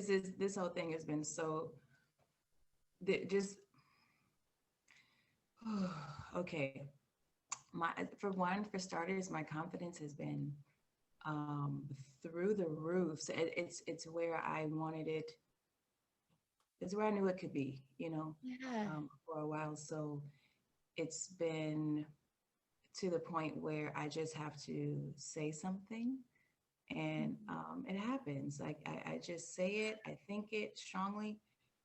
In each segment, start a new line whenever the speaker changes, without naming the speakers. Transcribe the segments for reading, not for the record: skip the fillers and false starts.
this whole thing has been so just okay. For starters, my confidence has been through the roof. So it's where I wanted it. It's where I knew it could be,
Yeah.
for a while. So it's been to the point where I just have to say something, and it happens. Like I just say it, I think it strongly,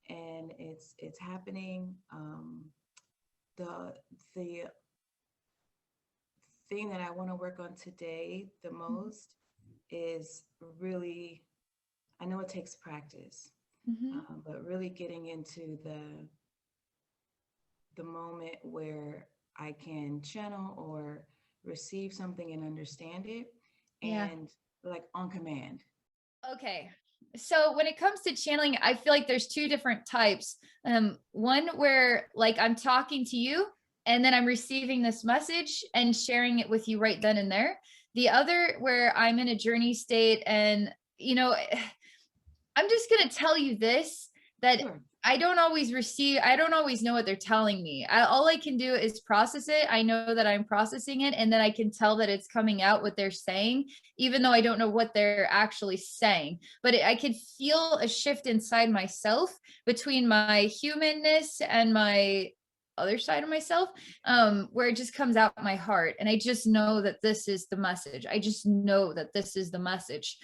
and it's happening. The thing that I want to work on today the most is really, I know it takes practice,
Mm-hmm.
but really getting into the moment where I can channel or receive something and understand it,
Yeah.
and like on command.
Okay. So when it comes to channeling, I feel like there's two different types. One where like I'm talking to you and then I'm receiving this message and sharing it with you right then and there. The other where I'm in a journey state and I'm just going to tell you this, that
Sure.
I don't always know what they're telling me. All I can do is process it. I know that I'm processing it, and then I can tell that it's coming out what they're saying, even though I don't know what they're actually saying. But I could feel a shift inside myself between my humanness and my other side of myself, where it just comes out my heart. And I just know that this is the message. I just know that this is the message.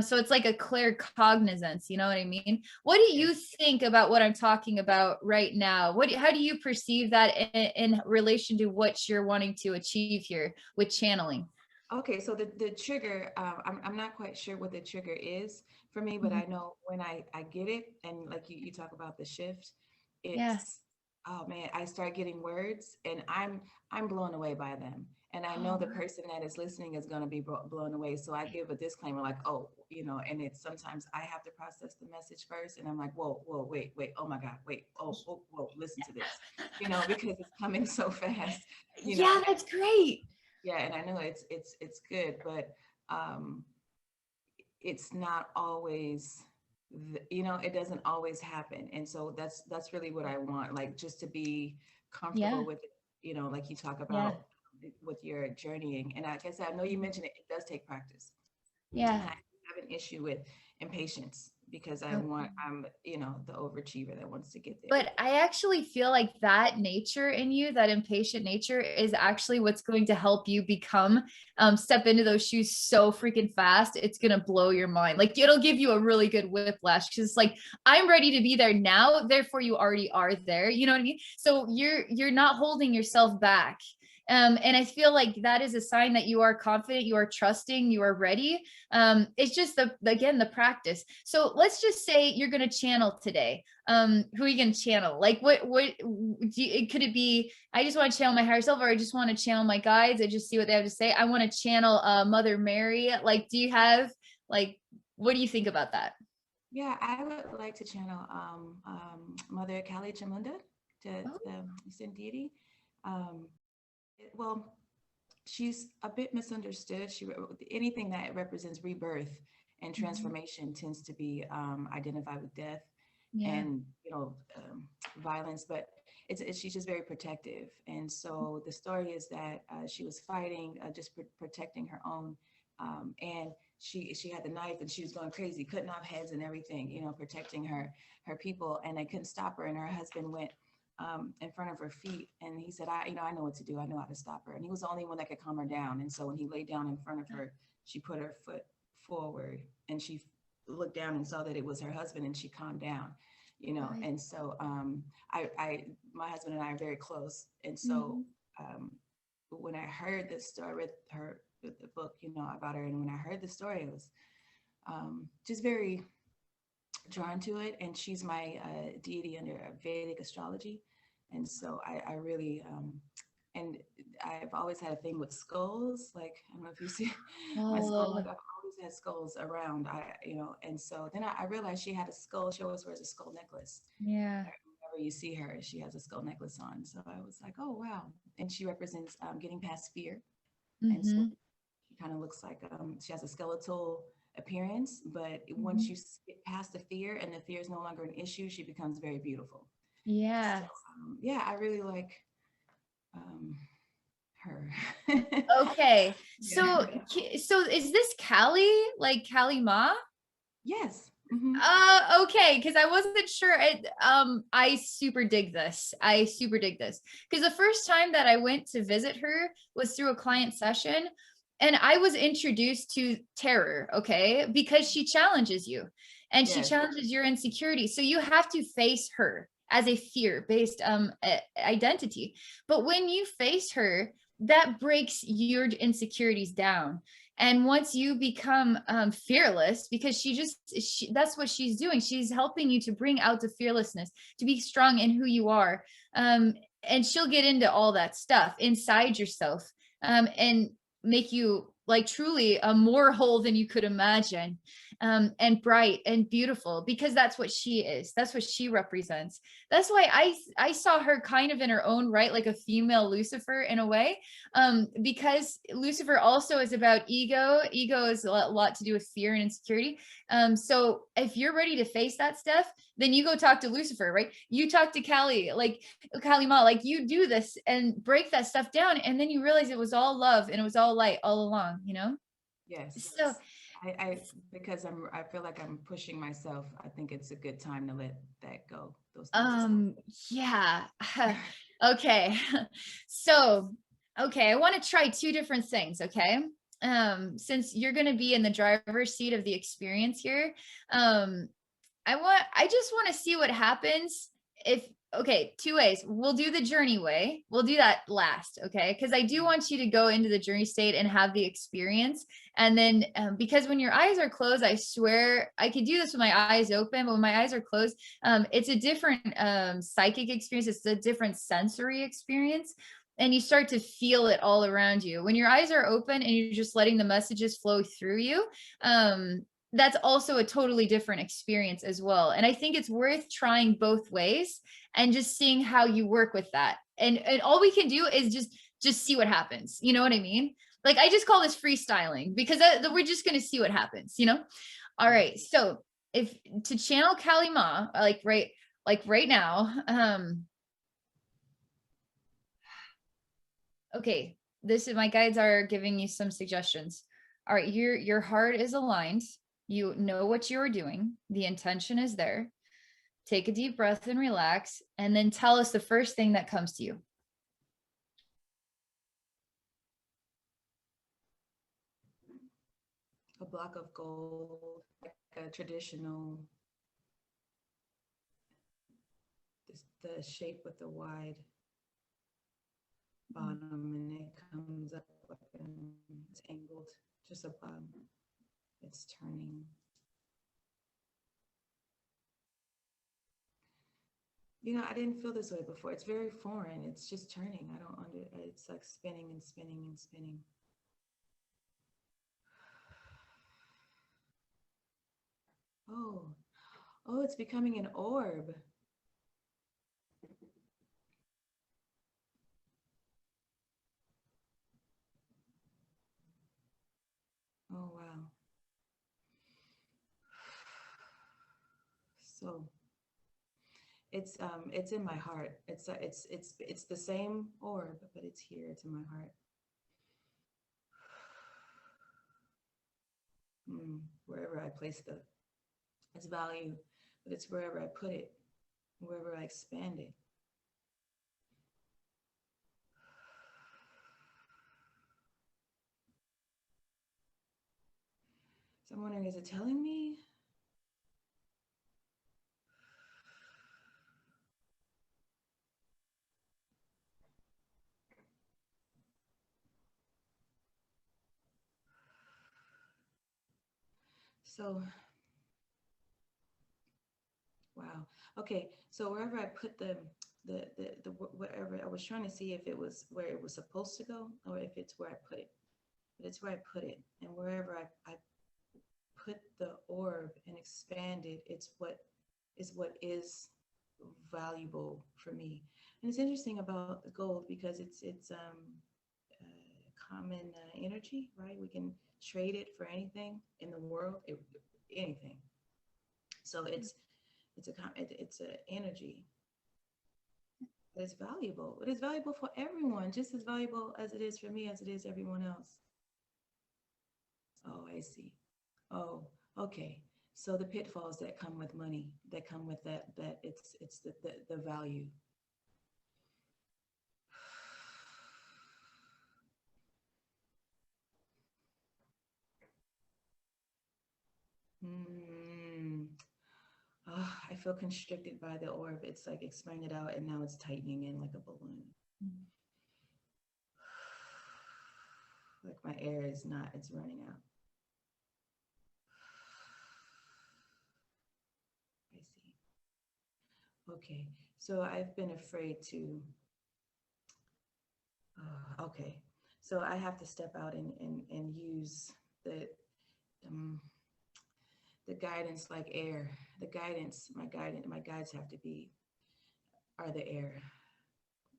So it's like a clear cognizance, you know what I mean? What do
Yeah.
you think about what I'm talking about right now? How do you perceive that in relation to what you're wanting to achieve here with channeling?
Okay, so the trigger, I'm not quite sure what the trigger is for me, but
Mhm.
I know when I get it, and like you talk about the shift,
Yeah.
it's, oh man, I start getting words, and I'm blown away by them, and I know
Oh,
the person that is listening is going to be blown away. So I give a disclaimer like, oh, and it's sometimes I have to process the message first, and I'm like, whoa, wait, oh my God, wait, oh, whoa, listen to this, because it's coming so fast,
yeah, that's great.
yeah, and I know it's good, but um, it's not always, it doesn't always happen, and so that's really what I want, like just to be
Yeah.
comfortable with it, like you talk
Yeah.
about with your journeying, and like I said, I know you mentioned it does take practice,
Yeah.
and I have an issue with impatience because I'm the overachiever that wants to get there.
But I actually feel like that nature in you, that impatient nature, is actually what's going to help you become, step into those shoes so freaking fast. It's going to blow your mind. Like it'll give you a really good whiplash because it's like, I'm ready to be there now. Therefore you already are there. You know what I mean? So you're not holding yourself back. And I feel like that is a sign that you are confident, you are trusting, you are ready. It's just again, the practice. So let's just say you're going to channel today. Who are you going to channel? Like could it be, I just want to channel my higher self, or I just want to channel my guides, I just see what they have to say, I want to channel Mother Mary? Like, do you have, like, what do you think about that?
Yeah, I would like to channel Mother Kali Chamunda,
Oh,
the Eastern deity. Um, well, she's a bit misunderstood. Anything that represents rebirth and
mhm.
transformation tends to be identified with death
Yeah.
and violence, but she's just very protective. And so the story is that she was fighting, just protecting her own, and she had the knife and she was going crazy, cutting off heads and everything, protecting her people, and they couldn't stop her. And her husband went in front of her feet, and he said, I know what to do. I know how to stop her. And he was the only one that could calm her down. And so when he laid down in front of her, she put her foot forward, and she looked down and saw that it was her husband, and she calmed down.
Right.
And so my husband and I are very close, and so
Mhm.
um, when I heard the story, read the book, about her, and when I heard the story, it was just very drawn to it. And she's my deity under Vedic astrology, and so I really and I've always had a thing with skulls. Like, I don't know if you see my skull.
Oh,
Like, I've always had skulls around. And so then I realized she had a skull. She always wears a skull necklace.
yeah.
Whenever you see her, she has a skull necklace on. So I was like, oh wow. And she represents getting past fear. And so
Hmm.
she kind of looks like she has a skeletal appearance, but once you get past the fear and the fear is no longer an issue, she becomes very beautiful. So,
Yeah.
yeah, I really like um, her.
Okay.
Yeah.
So is this Kali, like Kali Ma?
Yes. Hmm.
Okay, because I wasn't sure. I super dig this. I super dig this. Because the first time that I went to visit her was through a client session, and I was introduced to terror, okay, because she challenges you and she
Yes.
challenges your insecurity. So you have to face her as a fear-based identity. But when you face her, that breaks your insecurities down. And once you become fearless, because that's what she's doing, she's helping you to bring out the fearlessness, to be strong in who you are. And she'll get into all that stuff inside yourself, and make you like truly a more whole than you could imagine, and bright and beautiful, because that's what she is, that's what she represents. That's why I saw her kind of in her own right, like a female Lucifer in a way, because Lucifer also is about ego. Ego is a lot to do with fear and insecurity. So if you're ready to face that stuff, then you go talk to Lucifer, right? You talk to Kali, like Kali Ma, like you do this and break that stuff down, and then you realize it was all love and it was all light all along, you know?
Yes.
So
I because I feel like I'm pushing myself. I think it's a good time to let that go. Those things aside.
yeah. Okay. So okay, I want to try two different things, okay? Since you're going to be in the driver's seat of the experience here, um I just want to see what happens if, okay, two ways. We'll do the journey way. We'll do that last, okay? Because I do want you to go into the journey state and have the experience. And then, because when your eyes are closed, I swear I could do this with my eyes open, but when my eyes are closed, it's a different psychic experience. It's a different sensory experience. And you start to feel it all around you. When your eyes are open and you're just letting the messages flow through you, that's also a totally different experience as well. And I think it's worth trying both ways and just seeing how you work with that. And all we can do is just see what happens. You know what I mean? Like I just call this freestyling, because we're just going to see what happens, you know? All right. So if to channel Kali Ma, like right now, okay, this is, my guides are giving you some suggestions. All right, your heart is aligned. You know what you're doing. The intention is there. Take a deep breath and relax, and then tell us the first thing that comes to you.
A block of gold, like a traditional, the shape with the wide bottom, and it comes up like it's angled, just a it's turning. You know, I didn't feel this way before. It's very foreign. It's just turning. I don't under. It's like spinning and spinning and spinning. Oh, oh, it's becoming an orb. Oh, wow. So it's in my heart. It's the same orb, but it's here. It's in my heart. Wherever I place its value, but it's wherever I put it, wherever I expand it. So I'm wondering, is it telling me? So, wow. Okay. So wherever I put the whatever, I was trying to see if it was where it was supposed to go or if it's where I put it. But it's where I put it. And wherever I put the orb and expand it, it's what is valuable for me. And it's interesting about the gold because it's common energy, right? We can trade it for anything in the world, anything. So it's a energy. It's valuable. It is valuable for everyone, just as valuable as it is for me, as it is everyone else. Oh, I see. Oh, okay. So the pitfalls that come with money, that come with that it's the value. Mm. Oh, I feel constricted by the orb. It's like expanded out and now it's tightening in like a balloon. Like my air is not, it's running out. I see. Okay, so I've been afraid to, okay. So I have to step out and use the guidance like air. The guidance, my guides have to be, are the air.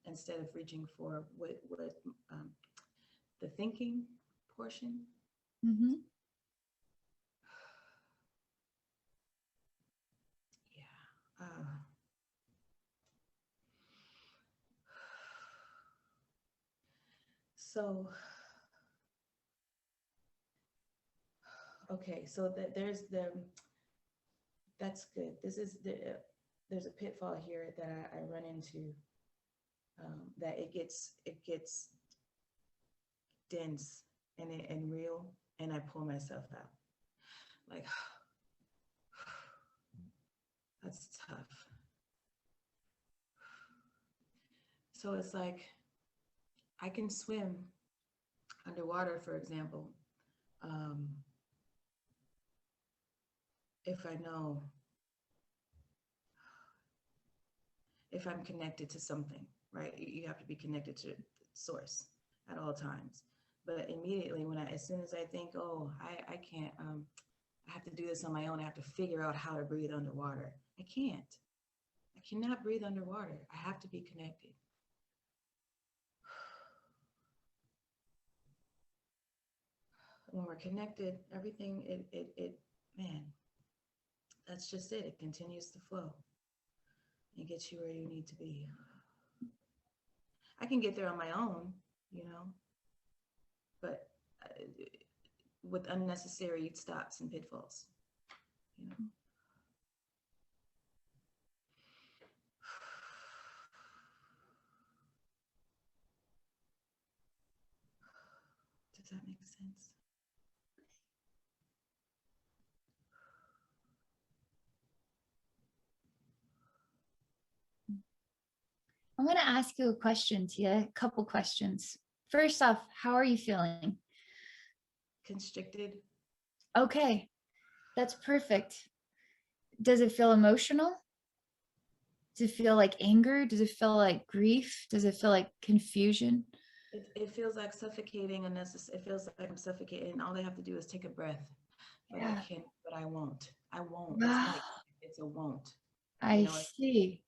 Instead of reaching for what the thinking portion.
Mm-hmm.
Yeah. So, okay, so there's that's good. There's a pitfall here that I run into, that it gets dense and real, and I pull myself out. Like, that's tough. So it's like, I can swim underwater, for example, if I know, if I'm connected to something, right? You have to be connected to source at all times. But immediately as soon as I think, oh, I can't, I have to do this on my own. I have to figure out how to breathe underwater. I can't. I cannot breathe underwater. I have to be connected. When we're connected, everything, man, that's just it. It continues to flow and gets you where you need to be. I can get there on my own, but with unnecessary stops and pitfalls, Does that make sense?
I'm going to ask you a question, Tia, a couple questions. First off, how are you feeling?
Constricted.
Okay, that's perfect. Does it feel emotional? Does it feel like anger? Does it feel like grief? Does it feel like confusion?
It feels like suffocating, it feels like I'm suffocating, and all they have to do is take a breath. But yeah. I won't.
Wow.
It's a won't.
I see.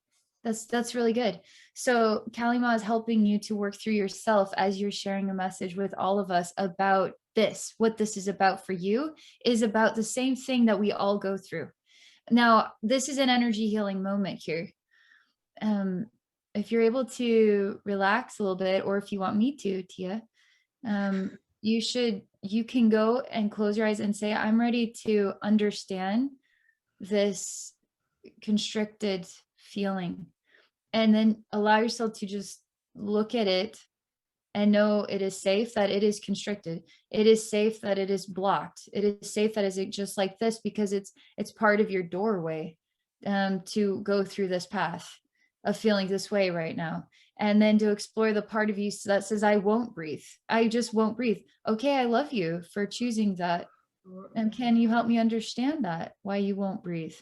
That's really good. So Kalima is helping you to work through yourself as you're sharing a message with all of us about this. What this is about for you is about the same thing that we all go through. Now, this is an energy healing moment here. If you're able to relax a little bit, or if you want me to, Tia, you can go and close your eyes and say, I'm ready to understand this constricted feeling, and then allow yourself to just look at it and know it is safe, that it is constricted. It is safe that it is blocked. It is safe that is just like this, because it's part of your doorway to go through this path of feeling this way right now. And then to explore the part of you that says, I won't breathe. I just won't breathe. Okay, I love you for choosing that. And can you help me understand that, why you won't breathe?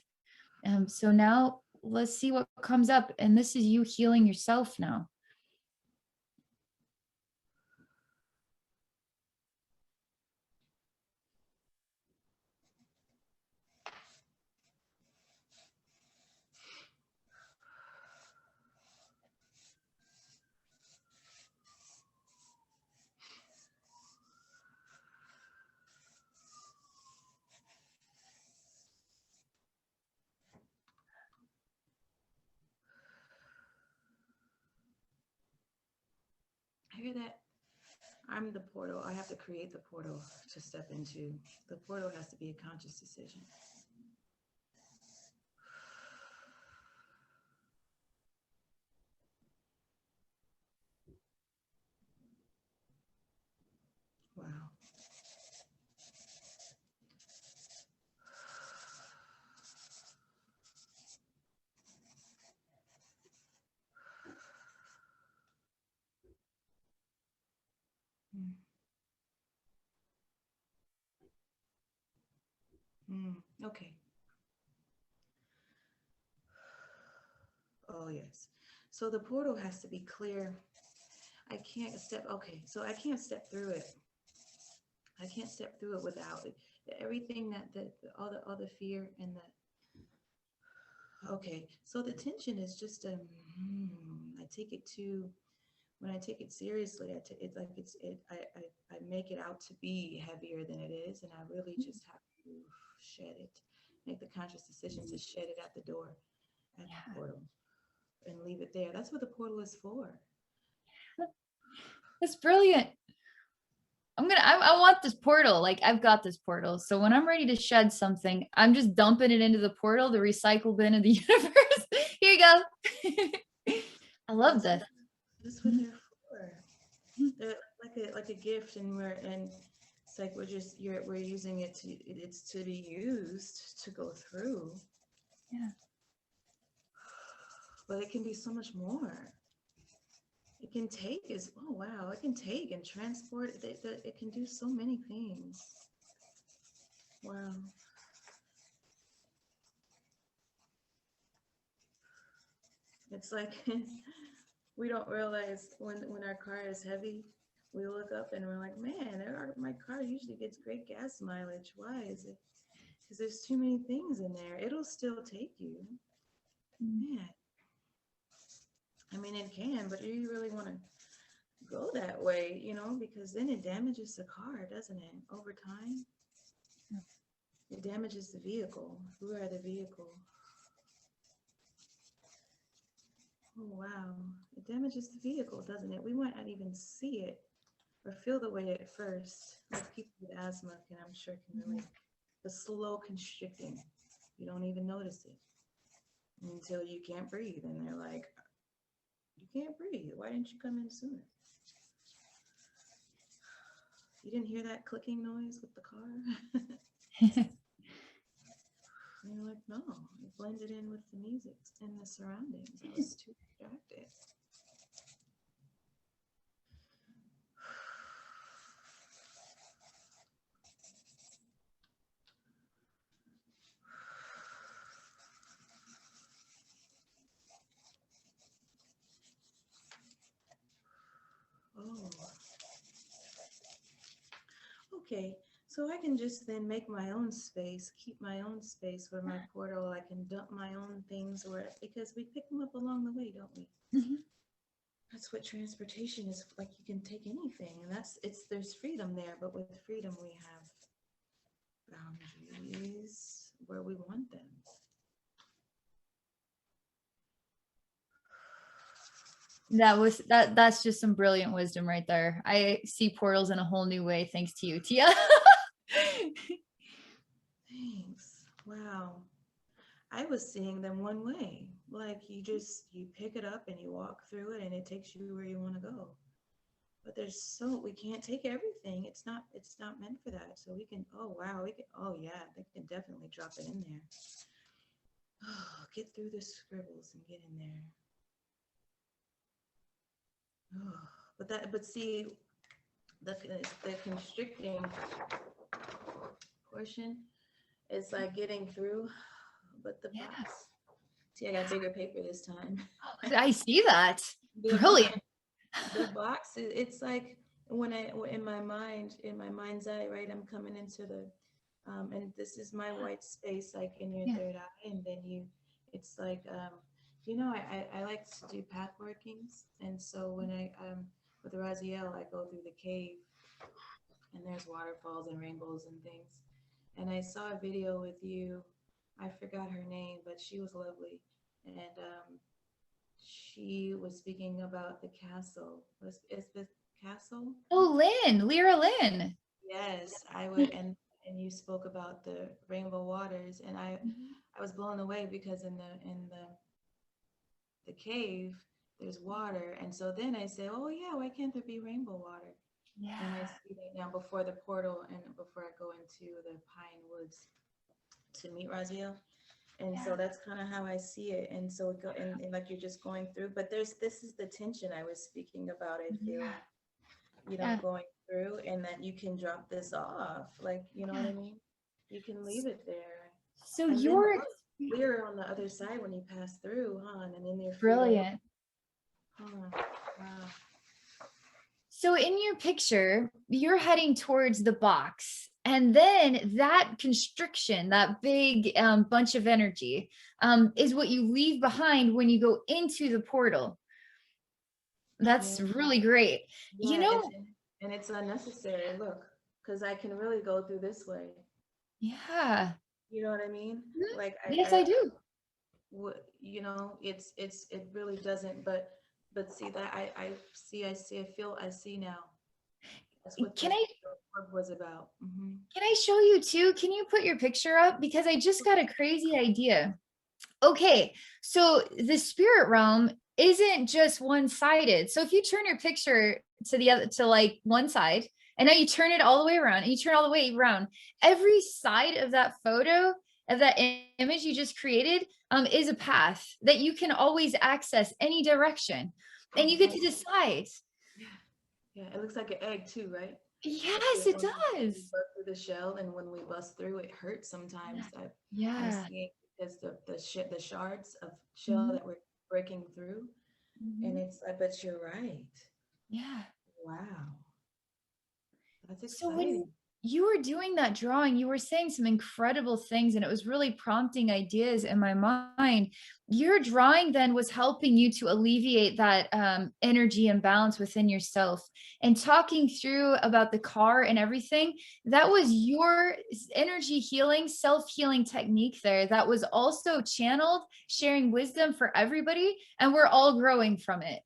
So now let's see what comes up. And this is you healing yourself now.
I hear that. I'm the portal. I have to create the portal to step into. The portal has to be a conscious decision. Wow. Okay. Oh, yes. So the portal has to be clear. I can't step, okay, so I can't step through it. I can't step through it without it. Everything all the fear and the, okay. So the tension is just, I take it to, when I take it seriously, it's like I make it out to be heavier than it is. And I really just have to shed it, make the conscious decision to shed it at the door, at the portal, and leave it there. That's what the portal is for.
That's brilliant. I want this portal. Like, I've got this portal. So when I'm ready to shed something, I'm just dumping it into the portal, the recycle bin of the universe. Here you go. I love this.
That's what they're for. They're like a gift, and it's like we're using it it's to be used to go through.
Yeah.
But it can be so much more. It can take oh wow, it can take and transport. It can do so many things. Wow. It's like we don't realize when our car is heavy, we look up and we're like, man, my car usually gets great gas mileage. Why is it? Because there's too many things in there. It'll still take you. Man. I mean, it can, but do you really want to go that way, because then it damages the car, doesn't it? Over time, it damages the vehicle. Who are the vehicle? Oh, wow. It damages the vehicle, doesn't it? We might not even see it or feel the way at first. Like people with asthma I'm sure can relate. The slow constricting. You don't even notice it until you can't breathe. And they're like, you can't breathe. Why didn't you come in sooner? You didn't hear that clicking noise with the car? And you're like, no, it blended in with the music and the surroundings. I was too distracted. Oh. Okay, so I can just then make my own space, keep my own space where my portal, I can dump my own things because we pick them up along the way, don't we?
Mm-hmm.
That's what transportation is like. You can take anything, and there's freedom there, but with freedom we have boundaries where we want them.
That's just some brilliant wisdom right there. I see portals in a whole new way thanks to you, Tia.
Thanks. Wow. I was seeing them one way. Like you pick it up and you walk through it and it takes you where you want to go. But we can't take everything. It's not meant for that. So we can, oh wow, yeah, they can definitely drop it in there. Oh, get through the scribbles and get in there. Oh, but see, the constricting portion is like getting through, but the box. See, I got bigger paper this time.
I see that. Brilliant.
The box, it's like when in my mind's eye, right? I'm coming into the, and this is my white space, like in your third eye, and then it's like, I like to do path workings, and so when with Raziel, I go through the cave, and there's waterfalls and rainbows and things, and I saw a video with you. I forgot her name, but she was lovely, and she was speaking about the castle. It's the castle.
Oh, Lyra Lynn.
Yes, I would, and you spoke about the rainbow waters, and
Mhm.
I was blown away because in the cave there's water, and so then I say, oh yeah, why can't there be rainbow water? And I
Yeah.
see that now before the portal and before I go into the pine woods to meet Raziel. And
Yeah.
so that's kind of how I see it. And so it go and like you're just going through, but this is the tension I was speaking about, I feel,
Yeah. Yeah.
going through, and that you can drop this off. Like, you know what
Yeah.
I mean? You can leave it there.
So
And then
you're
look, clear on the other side when you pass through, huh? And then your feet are,
brilliant.
huh? Wow.
So in your picture, you're heading towards the box. And then that constriction, that big bunch of energy, is what you leave behind when you go into the portal.
Yeah.
That's really great. You
Yeah,
know,
and it's unnecessary. Look, because I can really go through this way.
yeah.
You know what I mean?
Mhm.
Like
Yes, I do.
it really doesn't. But see that I see now. That's what
Can
this
I
work was about.
can I show you too? Can you put your picture up? Because I just got a crazy idea. Okay, so the spirit realm isn't just one-sided. So if you turn your picture to the other to like one side, and now you turn it all the way around, and you turn all the way around, every side of that photo of that image you just created is a path that you can always access any direction, and you get
Uh-huh.
to decide.
Yeah, yeah. It looks like an egg too, right? Like
Yes, it
when we
does.
bust through the shell, and when we bust through, it hurts sometimes. I'm
Yeah.
seeing because the shards of shell
Mhm,
that we're breaking through, and
mhm.
it's. I bet you're right.
Yeah.
Wow, that's
So when
exciting.
you were doing that drawing, you were saying some incredible things, and it was really prompting ideas in my mind. Your drawing then was helping you to alleviate that energy imbalance within yourself. And talking through about the car and everything, that was your energy healing, self-healing technique there that was also channeled, sharing wisdom for everybody. And we're all growing from it.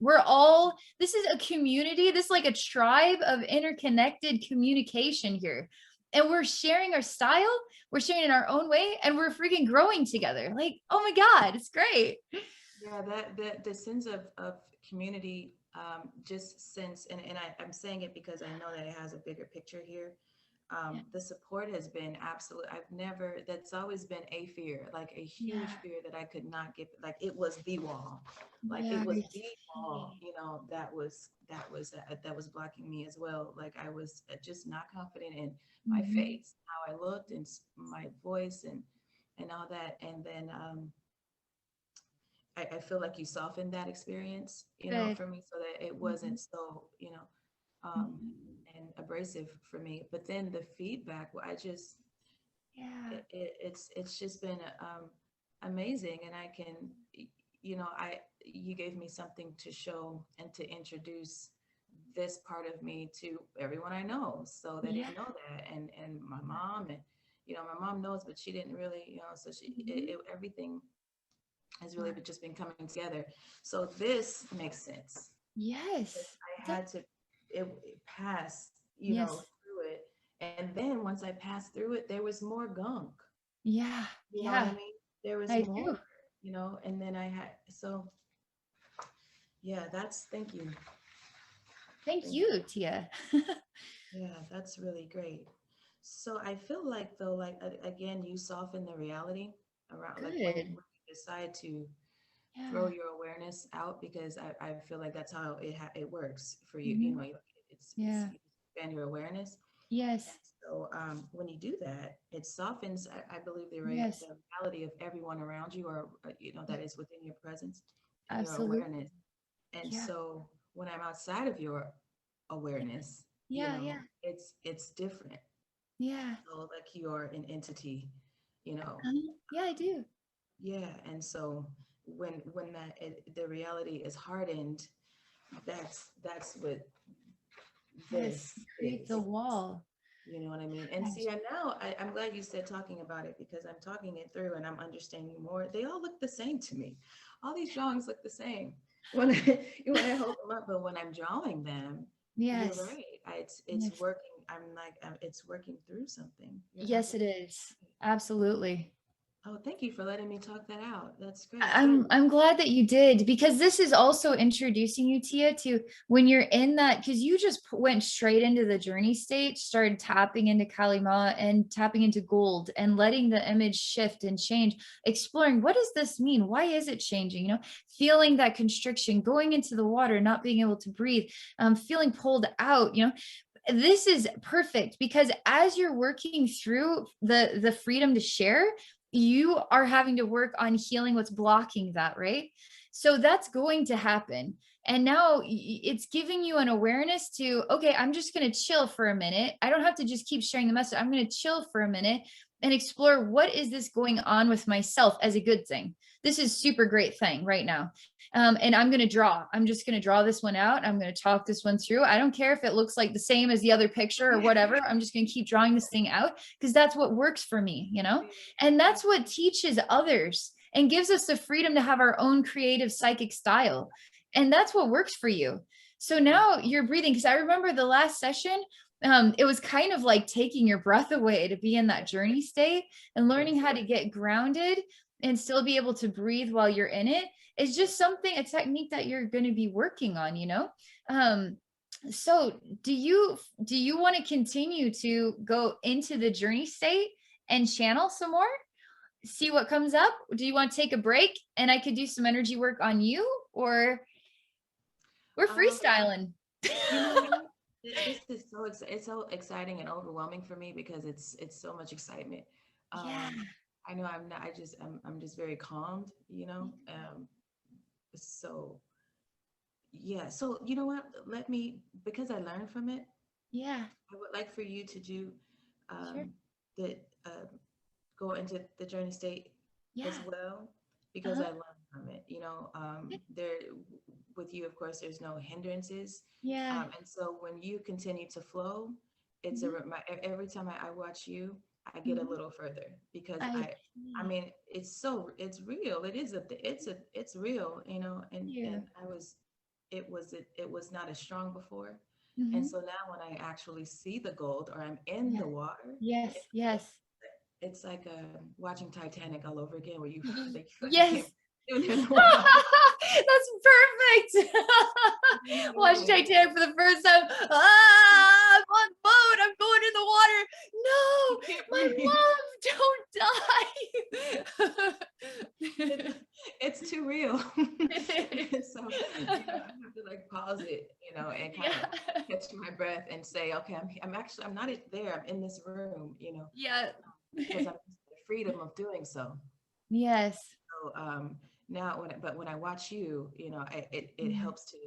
This is a community, this is like a tribe of interconnected communication here. And we're sharing our style, we're sharing in our own way, and we're freaking growing together. Like, oh my God, it's great.
Yeah, that the sense of community, just sense, I'm saying it because I know that it has a bigger picture here.
Yeah.
The support has been absolute. That's always been a fear, like a
Yeah.
huge fear that I could not get, like it was the wall, like
Yeah.
it was
I
the wall,
see.
that was blocking me as well. Like I was just not confident in my
Mhm.
face, how I looked, and my voice, and all that. And then I feel like you softened that experience,
Good.
for me, so that it
Mhm.
wasn't so, um,
Mhm.
and abrasive for me. But then the feedback, I just,
Yeah.
it's just been amazing, and I can, you gave me something to show and to introduce this part of me to everyone I know, so that
Yeah.
they know that, and my mom, and my mom knows, but she didn't really, so
Mhm.
everything has really
Wow.
just been coming together. So this makes sense because
Yes.
I
That-
had to it pass,
yes.
through it. And then once I passed through it, there was more gunk.
Yeah.
You know what I
Yeah.
mean? There was
I
more,
do.
and then I had, so yeah, thank you.
Thank
Thank you.
you, Tia.
Yeah, that's really great. So I feel like though, like again, you soften the reality around, like when
Good.
you decide to throw
Yeah.
your awareness out, because I feel like that's how it works for you.
Mhm.
It's
Yeah.
you expand your awareness, and
Yes.
so when you do that, it softens. I believe
Yes.
the reality of everyone around you, or that is within your presence and your
Absolutely.
awareness. And
Yeah.
so when I'm outside of your awareness,
Yeah. Yeah.
it's different.
Yeah.
So like you're an entity, you know.
Yeah, I do.
Yeah, and so when the reality is hardened, that's what
Yes.
this
Create the
is.
wall.
You know what I mean? And see,
Yes.
and now I'm glad you said talking about it, because I'm talking it through and I'm understanding more. They all look the same to me. All these drawings look the same when I when I hold them up, but when I'm drawing them, You're
Yes.
right. It's
Yes.
working. I'm like, it's working through something. You're
Yes, it
absolutely
is.
right.
Absolutely.
Oh, thank you for letting me talk that out. That's great.
I'm glad that you did, because this is also introducing you, Tia, to when you're in that, because you just went straight into the journey state, started tapping into Kalima and tapping into gold and letting the image shift and change, exploring what does this mean? Why is it changing? You know, feeling that constriction, going into the water, not being able to breathe, feeling pulled out, you know. This is perfect, because as you're working through the freedom to share, you are having to work on healing what's blocking that, right? So that's going to happen. And now it's giving you an awareness to, okay, I'm just going to chill for a minute. I don't have to just keep sharing the message. I'm going to chill for a minute and explore, what is this going on with myself as a good thing? This is super great thing right now. And I'm going to draw. I'm just going to draw this one out. I'm going to talk this one through. I don't care if it looks like the same as the other picture or whatever. I'm just going to keep drawing this thing out, because that's what works for me, you know? And that's what teaches others and gives us the freedom to have our own creative psychic style. And that's what works for you. So now you're breathing. Because I remember the last session, it was kind of like taking your breath away to be in that journey state, and learning how to get grounded and still be able to breathe while you're in it is just something, a technique that you're going to be working on, you know? So do you want to continue to go into the journey state and channel some more, see what comes up? Do you want to take a break and I could do some energy work on you, or we're freestyling?
You know what? This is it's so exciting and overwhelming for me, because it's so much excitement.
Yeah.
I know I'm not. I'm just very calmed. You know. So yeah. So you know what? Let me, because I learned from it.
Yeah.
I would like for you to do
Sure.
um, the go into the journey state as
Yeah.
well, because
Uh-huh.
I learned from it. You know, there with you, of course, there's no hindrances,
Yeah.
and so when you continue to flow, it's
Mhm.
every time I watch you, I get a
Mhm.
little further, because
I
I
see.
mean, it's real. It's real. You know,
You.
and it was not as strong before. And
Mhm.
so now when I actually see the gold, or I'm in
Yeah.
the water,
Yes. Yes.
it's like watching Titanic all over again, where you like feel like you can't
Yes.
breathe in the water.
That's perfect.
You
Watch
know,
Titanic for the first time. Ah, I'm on boat. I'm going in the water.
you
No,
can't
my
breathe.
love, don't
It's,
die.
it's too real. So, you know, I have to like pause it, you know, and kind
Yeah.
of catch my breath and say, okay, I'm not there. I'm in this room, you know,
Yeah.
because I'm the freedom of doing so.
Yes.
So now, when I watch you, you know, it
Mm.
helps to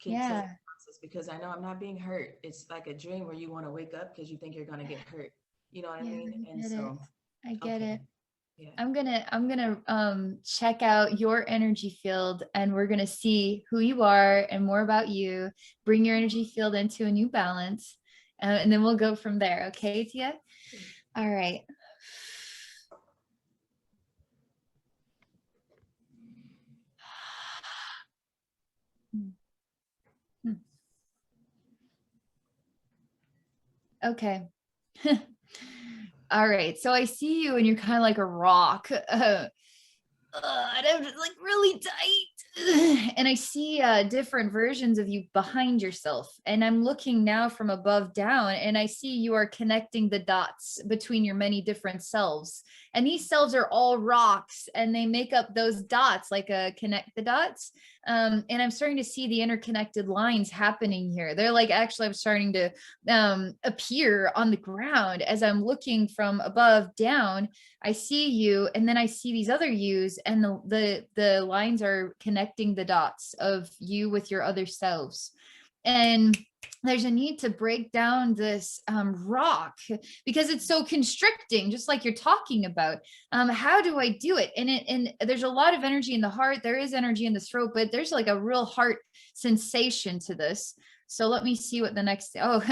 continue
Yeah.
the process, because I know I'm not being hurt. It's like a dream where you want to wake up because you think you're gonna get hurt. You know what I
Yeah,
mean?
I
And
get it.
so,
I get
okay,
it.
yeah.
I'm gonna check out your energy field, and we're gonna see who you are and more about you. Bring your energy field into a new balance, and then we'll go from there. Okay, Tia? All right. Okay. All right. So I see you, and you're kind of like a rock. And I'm just like really tight. And I see different versions of you behind yourself. And I'm looking now from above down, and I see you are connecting the dots between your many different selves. And these selves are all rocks, and they make up those dots, like connect the dots. And I'm starting to see the interconnected lines happening here. They're like, actually, I'm starting to appear on the ground as I'm looking from above down. I see you, and then I see these other yous, and the lines are connecting the dots of you with your other selves. And there's a need to break down this rock, because it's so constricting, just like you're talking about. How do I do it? And there's a lot of energy in the heart. There is energy in the throat, but there's like a real heart sensation to this. So let me see what the next, oh,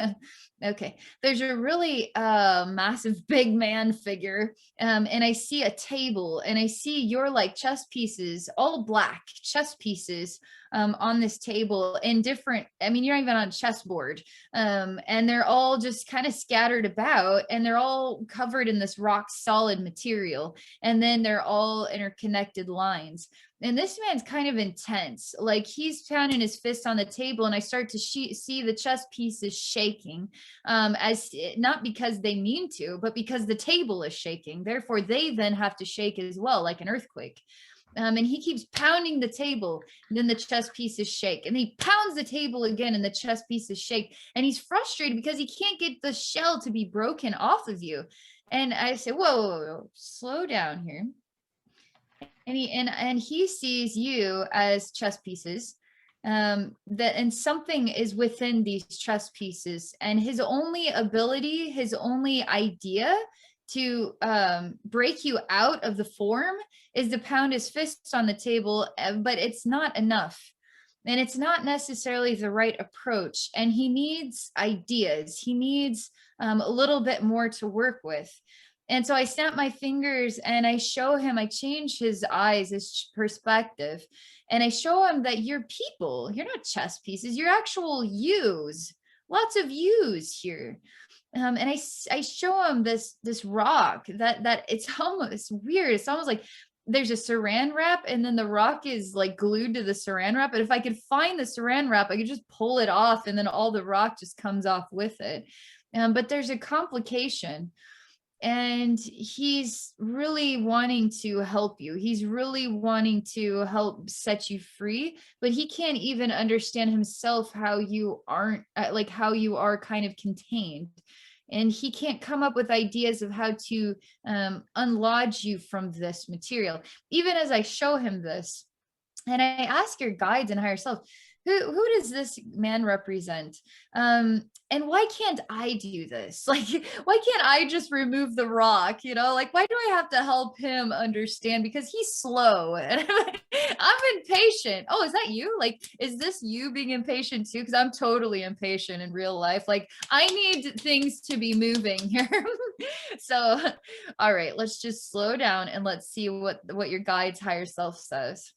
okay. There's a really massive big man figure. And I see a table, and I see your like chess pieces, all black chess pieces on this table in different, I mean, you're not even on a chessboard. And they're all just kind of scattered about, and they're all covered in this rock solid material. And then they're all interconnected lines. And this man's kind of intense. Like he's pounding his fist on the table, and I start to see the chess pieces shaking, as not because they mean to, but because the table is shaking. Therefore, they then have to shake as well, like an earthquake. And he keeps pounding the table, and then the chess pieces shake, and he pounds the table again, and the chess pieces shake, and he's frustrated because he can't get the shell to be broken off of you. And I say, whoa, slow down here. And he sees you as chess pieces, and something is within these chess pieces, and his only ability, his only idea to break you out of the form is to pound his fists on the table, but it's not enough. And it's not necessarily the right approach. And he needs ideas. He needs a little bit more to work with. And so I snap my fingers and I show him, I change his eyes, his perspective, and I show him that you're people. You're not chess pieces. You're actual yous. Lots of yous here. And I show him this rock that it's almost weird. It's almost like there's a saran wrap, and then the rock is like glued to the saran wrap. But if I could find the saran wrap, I could just pull it off, and then all the rock just comes off with it. But there's a complication. And he's really wanting to help you. He's really wanting to help set you free, but he can't even understand himself how you aren't like how you are kind of contained. And he can't come up with ideas of how to unlodge you from this material. Even as I show him this, and I ask your guides and higher self, who does this man represent? And why can't I do this? Like, why can't I just remove the rock? You know, like, why do I have to help him understand? Because he's slow and I'm impatient. Oh, is that you? Like, is this you being impatient too? Because I'm totally impatient in real life. Like, I need things to be moving here. So, all right, let's just slow down and let's see what your guide's higher self says.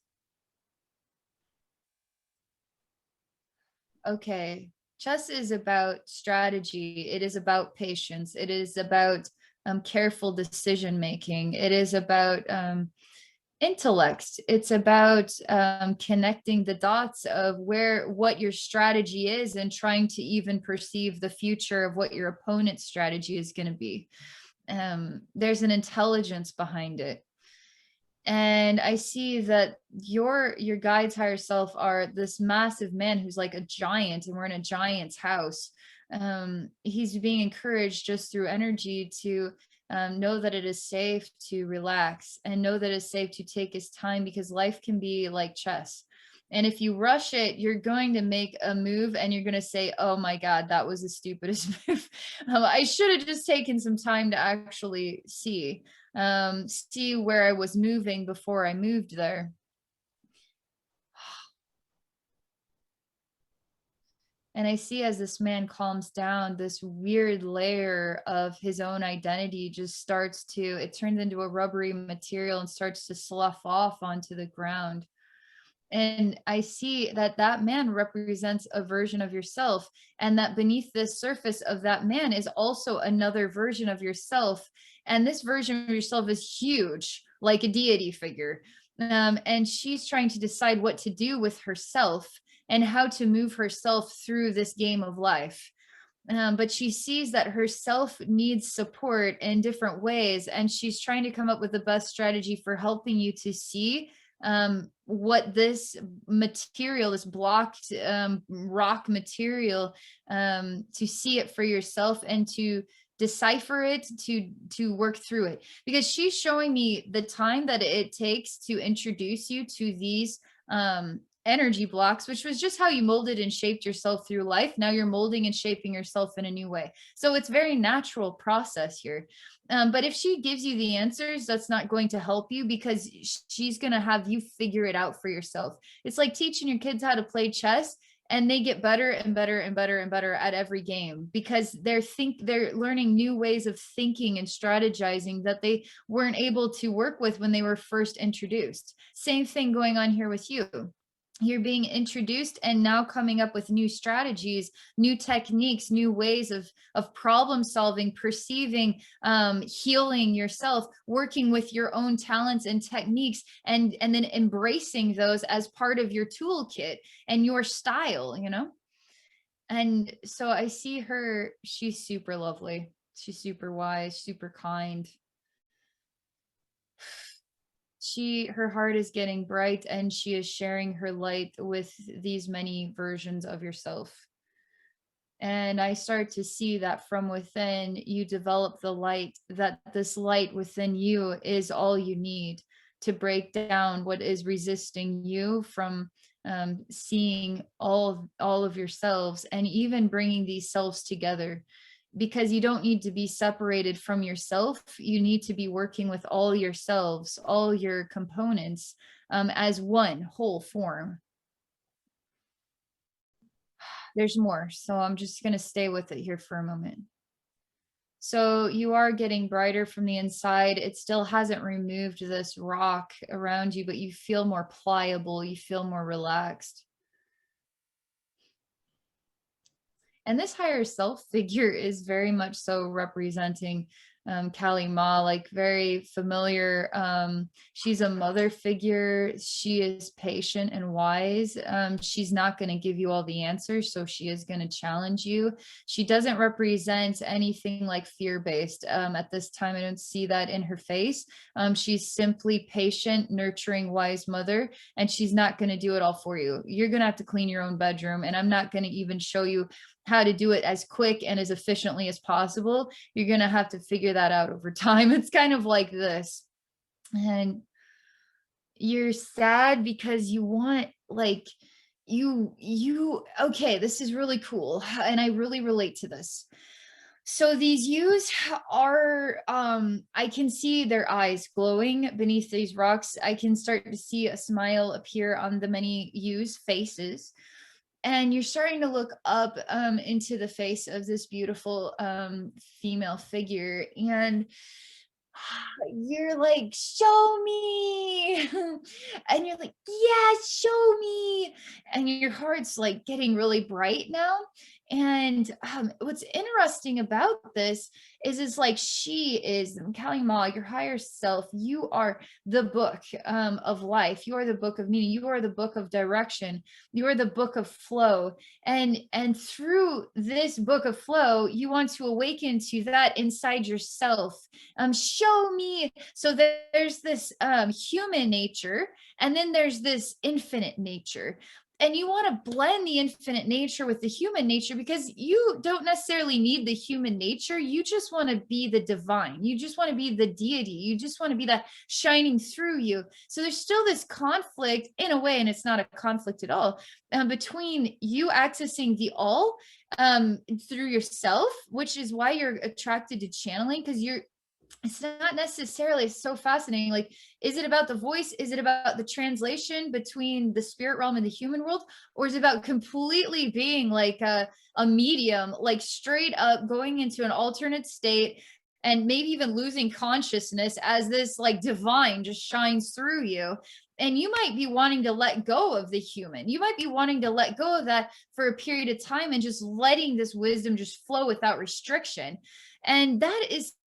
Okay, chess is about strategy. It is about patience. It is about careful decision making. It is about intellect. It's about connecting the dots of what your strategy is, and trying to even perceive the future of what your opponent's strategy is going to be. There's an intelligence behind it. And I see that your guides higher self are this massive man who's like a giant, and we're in a giant's house. He's being encouraged just through energy to know that it is safe to relax, and know that it's safe to take his time, because life can be like chess. And if you rush it, you're going to make a move and you're going to say, oh my God, that was the stupidest move. I should have just taken some time to actually see where I was moving before I moved there. And I see as this man calms down, this weird layer of his own identity just starts to, it turns into a rubbery material and starts to slough off onto the ground. And I see that that man represents a version of yourself, and that beneath the surface of that man is also another version of yourself. And this version of yourself is huge, like a deity figure. And she's trying to decide what to do with herself and how to move herself through this game of life. But she sees that herself needs support in different ways, and she's trying to come up with the best strategy for helping you to see what this material, this blocked rock material, to see it for yourself and to decipher it, to work through it. Because she's showing me the time that it takes to introduce you to these energy blocks, which was just how you molded and shaped yourself through life. Now you're molding and shaping yourself in a new way. So it's very natural process here. But if she gives you the answers, that's not going to help you, because she's going to have you figure it out for yourself. It's like teaching your kids how to play chess, and they get better and better and better and better at every game, because they're learning new ways of thinking and strategizing that they weren't able to work with when they were first introduced. Same thing going on here with you. You're being introduced and now coming up with new strategies, new techniques, new ways of problem solving, perceiving, healing yourself, working with your own talents and techniques, and then embracing those as part of your toolkit and your style, you know? And so I see her, she's super lovely. She's super wise, super kind. Her heart is getting bright, and she is sharing her light with these many versions of yourself. And I start to see that from within you develop the light, that this light within you is all you need to break down what is resisting you from seeing all of yourselves, and even bringing these selves together, because you don't need to be separated from yourself. You need to be working with all yourselves, all your components, as one whole form. There's more, so I'm just going to stay with it here for a moment. So you are getting brighter from the inside. It still hasn't removed this rock around you, but you feel more pliable. You feel more relaxed. And this higher self figure is very much so representing Kali Ma, like very familiar. She's a mother figure. She is patient and wise. She's not going to give you all the answers, so she is going to challenge you. She doesn't represent anything like fear-based. At this time, I don't see that in her face. She's simply patient, nurturing, wise mother, and she's not going to do it all for you. You're going to have to clean your own bedroom, and I'm not going to even show you how to do it as quick and as efficiently as possible. You're going to have to figure that out over time. It's kind of like this. And you're sad because you want, like, okay, this is really cool. And I really relate to this. So these ewes are, I can see their eyes glowing beneath these rocks. I can start to see a smile appear on the many ewes' faces. And you're starting to look up into the face of this beautiful female figure, and you're like, show me. And you're like, yeah, show me. And your heart's like getting really bright now. And what's interesting about this is like, she is Kali Ma, your higher self. You are the book of life. You are the book of meaning. You are the book of direction. You are the book of flow. And through this book of flow, you want to awaken to that inside yourself. Show me. So there's this human nature, and then there's this infinite nature. And you want to blend the infinite nature with the human nature, because you don't necessarily need the human nature. You just want to be the divine. You just want to be the deity. You just want to be that shining through you. So there's still this conflict in a way, and it's not a conflict at all, between you accessing the all through yourself, which is why you're attracted to channeling, because it's not necessarily so fascinating. Like, is it about the voice? Is it about the translation between the spirit realm and the human world? Or is it about completely being like a medium, like straight up going into an alternate state, and maybe even losing consciousness as this like divine just shines through you? And you might be wanting to let go of the human. You might be wanting to let go of that for a period of time, and just letting this wisdom just flow without restriction. And that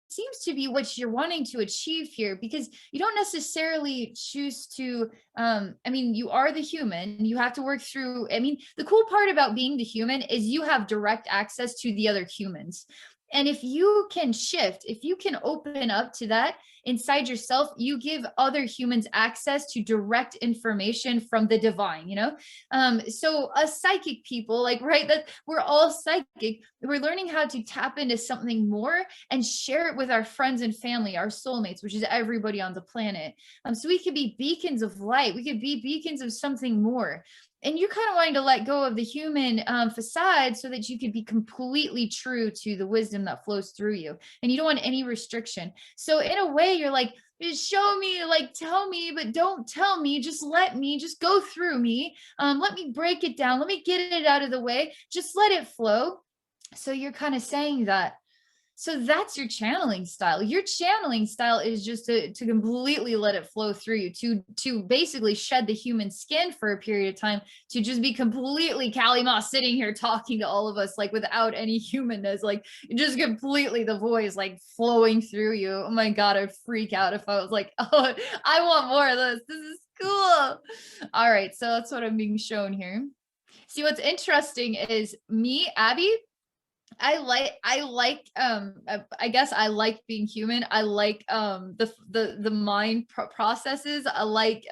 seems to be what you're wanting to achieve here, because you don't necessarily choose to, I mean, you are the human. You have to work through, I mean, the cool part about being the human is you have direct access to the other humans. And if you can shift, if you can open up to that inside yourself, you give other humans access to direct information from the divine, you know? So us psychic people, like, right, that we're all psychic. We're learning how to tap into something more and share it with our friends and family, our soulmates, which is everybody on the planet. So we could be beacons of light. We could be beacons of something more. And you're kind of wanting to let go of the human facade so that you could be completely true to the wisdom that flows through you. And you don't want any restriction. So in a way, you're like, just show me, like, tell me, but don't tell me, just let me, just go through me. Let me break it down. Let me get it out of the way. Just let it flow. So you're kind of saying that. So that's your channeling style. Your channeling style is just to completely let it flow through you, to basically shed the human skin for a period of time, to just be completely Kali Ma sitting here talking to all of us, like without any humanness, like just completely the voice like flowing through you. Oh my God, I'd freak out if I was like, oh, I want more of this. This is cool. All right. So that's what I'm being shown here. See, what's interesting is me, Abby, I guess I like being human. I like the mind processes. I like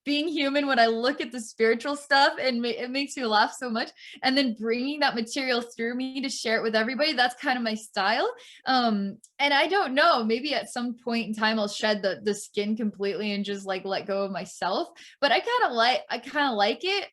being human. When I look at the spiritual stuff, and it makes me laugh so much, and then bringing that material through me to share it with everybody, that's kind of my style. And I don't know, maybe at some point in time I'll shed the skin completely and just like let go of myself, but I kind of like it.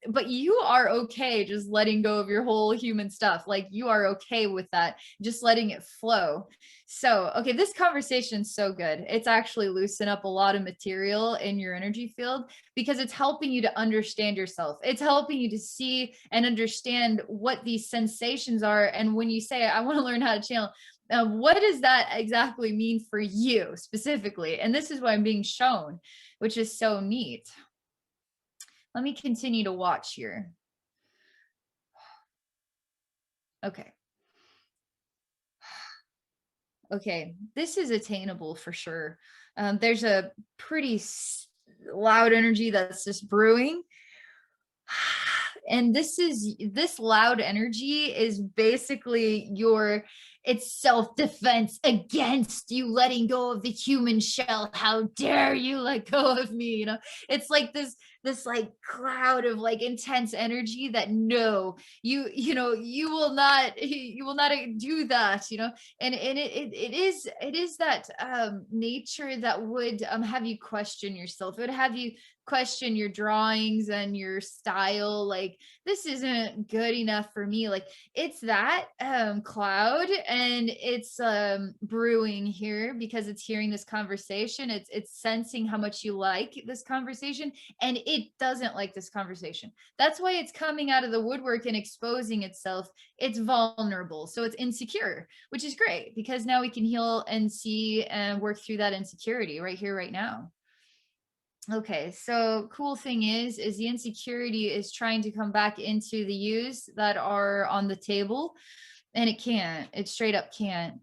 But you are okay just letting go of your whole human stuff. Like you are okay with that, just letting it flow. So, okay, this conversation's so good. It's actually loosened up a lot of material in your energy field, because it's helping you to understand yourself. It's helping you to see and understand what these sensations are. And when you say, I want to learn how to channel, what does that exactly mean for you specifically? And this is what I'm being shown, which is so neat. Let me continue to watch here. Okay. Okay, this is attainable for sure. There's a pretty loud energy that's just brewing. And this loud energy is basically it's self-defense against you letting go of the human shell. How dare you let go of me? You know, it's like this like cloud of like intense energy that no, you will not do that, you know. And it is that nature that would have you question yourself. It would have you question your drawings and your style, like this isn't good enough for me. Like it's that cloud, and it's brewing here because it's hearing this conversation. It's sensing how much you like this conversation, and it doesn't like this conversation. That's why it's coming out of the woodwork and exposing itself. It's vulnerable, so it's insecure, which is great because now we can heal and see and work through that insecurity right here, right now. Okay, so cool thing is the insecurity is trying to come back into the U's that are on the table, and it straight up can't,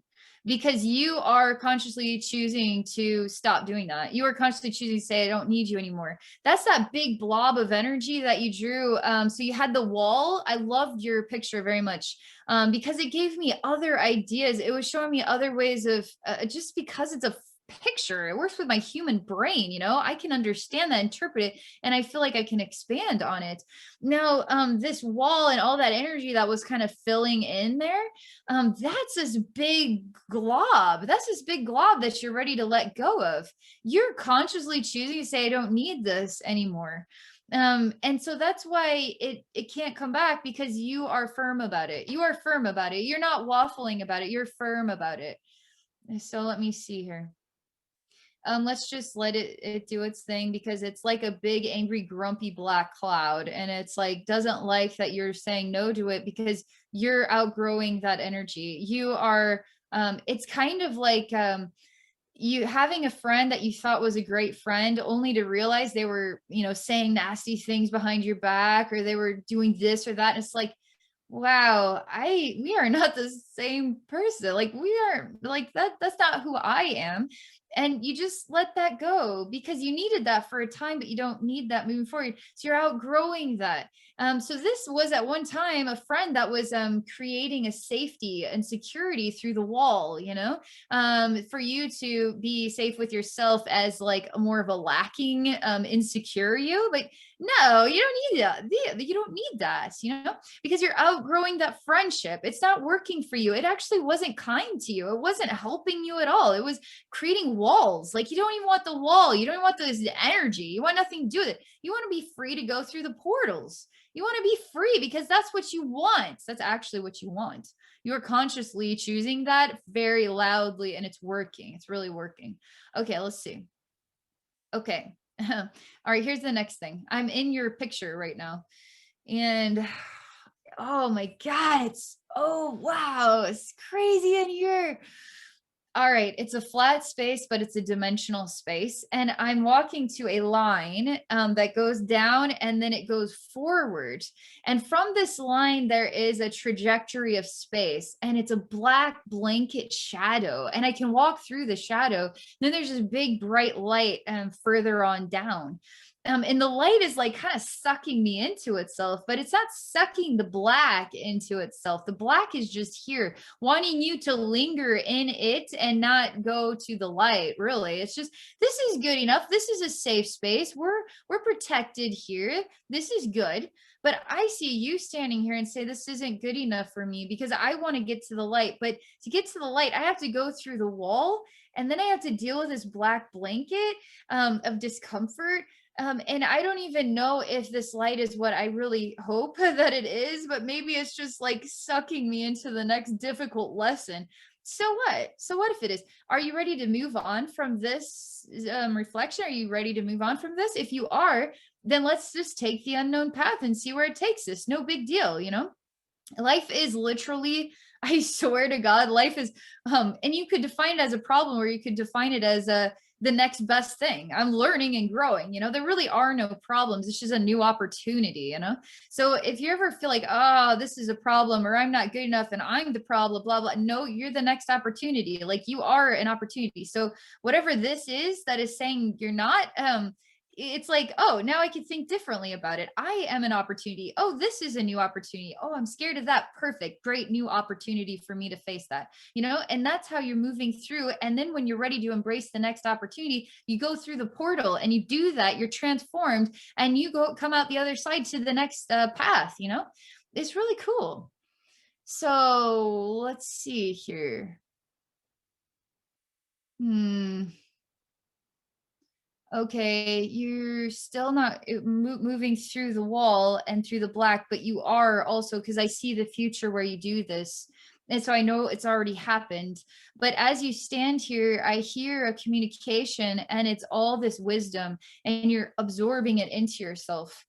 because you are consciously choosing to stop doing that. You are consciously choosing to say, I don't need you anymore. That's that big blob of energy that you drew. So you had the wall. I loved your picture very much because it gave me other ideas. It was showing me other ways of just because it's a picture, it works with my human brain, you know, I can understand that, interpret it, and I feel like I can expand on it. Now this wall and all that energy that was kind of filling in there, that's this big glob that you're ready to let go of. You're consciously choosing to say, I don't need this anymore. And so that's why it can't come back, because you are firm about it. You're not waffling about it. You're firm about it. So let me see here. Let's just let it do its thing, because it's like a big, angry, grumpy black cloud. And it's like, doesn't like that you're saying no to it, because you're outgrowing that energy. You are, it's kind of like, you having a friend that you thought was a great friend, only to realize they were, saying nasty things behind your back, or they were doing this or that. And it's like, wow, we are not the same person. Like we are like that. That's not who I am. And you just let that go, because you needed that for a time, but you don't need that moving forward. So you're outgrowing that. So this was at one time a friend that was creating a safety and security through the wall, for you to be safe with yourself as like more of a lacking, insecure you. But no, you don't need that. You don't need that, because you're outgrowing that friendship. It's not working for you. It actually wasn't kind to you. It wasn't helping you at all. It was creating walls. Like you don't even want the wall. You don't even want this energy. You want nothing to do with it. You want to be free to go through the portals. You want to be free because that's what you want. That's actually what you want. You're consciously choosing that very loudly, and it's working. It's really working. Okay, let's see. Okay. All right, here's the next thing. I'm in your picture right now. And oh my God, oh wow, it's crazy in here. All right, it's a flat space, but it's a dimensional space. And I'm walking to a line that goes down and then it goes forward. And from this line, there is a trajectory of space and it's a black blanket shadow. And I can walk through the shadow. Then there's this big bright light further on down. And the light is like kind of sucking me into itself, but it's not sucking the black into itself. The black is just here wanting you to linger in it and not go to the light. Really, it's just, this is good enough. This is a safe space. We're protected here. This is good. But I see you standing here and say, this isn't good enough for me because I want to get to the light. But to get to the light, I have to go through the wall. And then I have to deal with this black blanket of discomfort. And I don't even know if this light is what I really hope that it is, but maybe it's just like sucking me into the next difficult lesson. So what? So what if it is? Are you ready to move on from this reflection? Are you ready to move on from this? If you are, then let's just take the unknown path and see where it takes us. No big deal, you know? Life is literally, I swear to God, life is, and you could define it as a problem or you could define it as the next best thing. I'm learning and growing, you know, there really are no problems. It's just a new opportunity, you know? So if you ever feel like, oh, this is a problem or I'm not good enough and I'm the problem, blah, blah. No, you're the next opportunity. Like you are an opportunity. So whatever this is that is saying you're not, it's like, oh, now I can think differently about it. I am an opportunity. Oh, this is a new opportunity. Oh, I'm scared of that. Perfect. Great new opportunity for me to face that, you know, and that's how you're moving through. And then when you're ready to embrace the next opportunity, you go through the portal and you do that, you're transformed and you come out the other side to the next path, you know, it's really cool. So let's see here. Okay, you're still not moving through the wall and through the black, but you are also, because I see the future where you do this. And so I know it's already happened. But as you stand here, I hear a communication and it's all this wisdom and you're absorbing it into yourself.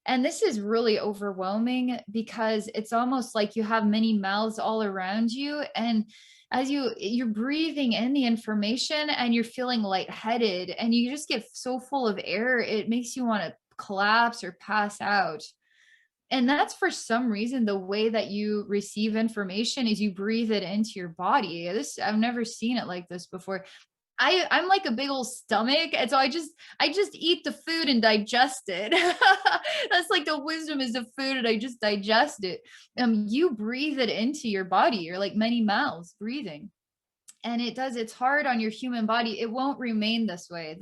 And this is really overwhelming because it's almost like you have many mouths all around you. And as you're breathing in the information and you're feeling lightheaded and you just get so full of air, it makes you want to collapse or pass out. And that's for some reason, the way that you receive information is you breathe it into your body. I've never seen it like this before. I'm like a big old stomach. And so I just eat the food and digest it. That's like the wisdom is the food and I just digest it. You breathe it into your body. You're like many mouths breathing. And it's hard on your human body. It won't remain this way.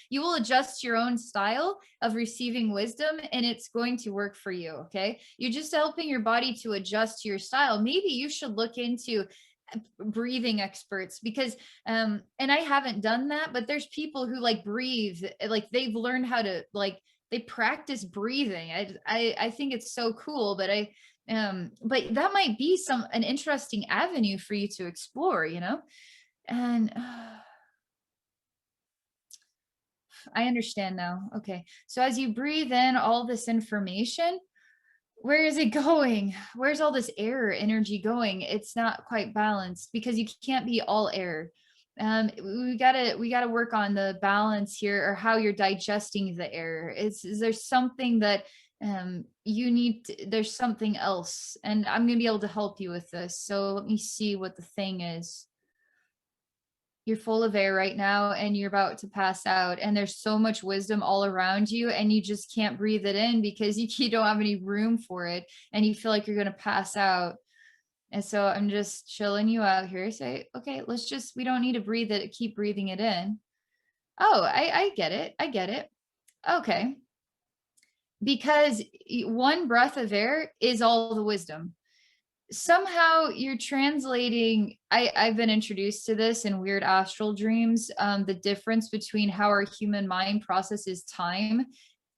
You will adjust your own style of receiving wisdom and it's going to work for you. Okay. You're just helping your body to adjust to your style. Maybe you should look into breathing experts because and I haven't done that, but there's people who like breathe, like they've learned how to, like they practice breathing. I think it's so cool, but but that might be an interesting avenue for you to explore, you know. And I understand now. Okay, so as you breathe in all this information, where is it going? Where's all this air energy going? It's not quite balanced because you can't be all air. We gotta work on the balance here, or how you're digesting the air. There's something that there's something else, and I'm gonna be able to help you with this. So let me see what the thing is. You're full of air right now and you're about to pass out, and there's so much wisdom all around you and you just can't breathe it in because you don't have any room for it and you feel like you're going to pass out. And so I'm just chilling you out here. Say, okay, we don't need to breathe it. Keep breathing it in. Oh, I get it. I get it. Okay. Because one breath of air is all the wisdom. Somehow you're translating, I've been introduced to this in weird astral dreams, the difference between how our human mind processes time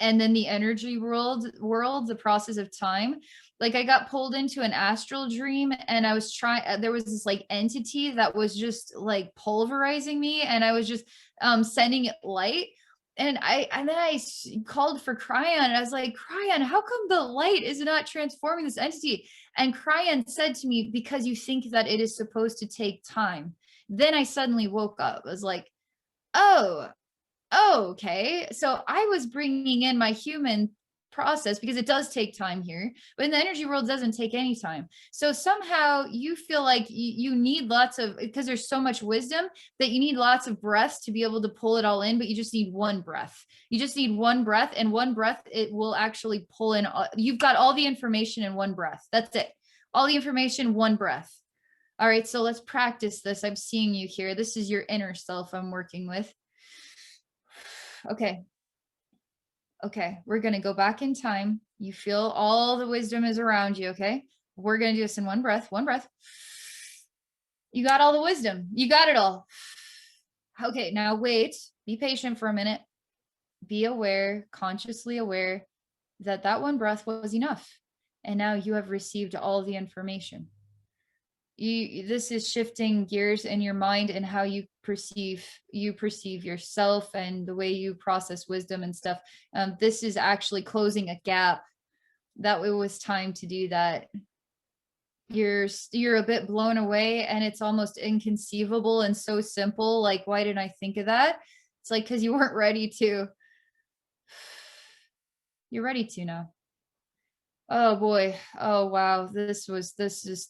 and then the energy world, the process of time. Like I got pulled into an astral dream, and I was trying, there was this like entity that was just like pulverizing me, and I was just sending it light. And then I called for Cryon, and I was like, Cryon, how come the light is not transforming this entity? And Cryon said to me, because you think that it is supposed to take time. Then I suddenly woke up. I was like, oh, okay. So I was bringing in my human process, because it does take time here, but in the energy world, it doesn't take any time. So somehow you feel like you need lots of, because there's so much wisdom, that you need lots of breaths to be able to pull it all in, but you just need one breath. You just need one breath, and one breath, it will actually pull in. You've got all the information in one breath. That's it. All the information, one breath. All right. So let's practice this. I'm seeing you here. This is your inner self I'm working with. Okay. Okay, we're going to go back in time. You feel all the wisdom is around you, okay? We're going to do this in one breath, one breath. You got all the wisdom. You got it all. Okay, now wait. Be patient for a minute. Be aware, consciously aware that that one breath was enough. And now you have received all the information. This is shifting gears in your mind and how you perceive yourself and the way you process wisdom and stuff. This is actually closing a gap that it was time to do that. You're a bit blown away, and it's almost inconceivable and so simple. Like, why didn't I think of that? It's like, because you weren't ready to. You're ready to now. Oh boy. Oh wow. This is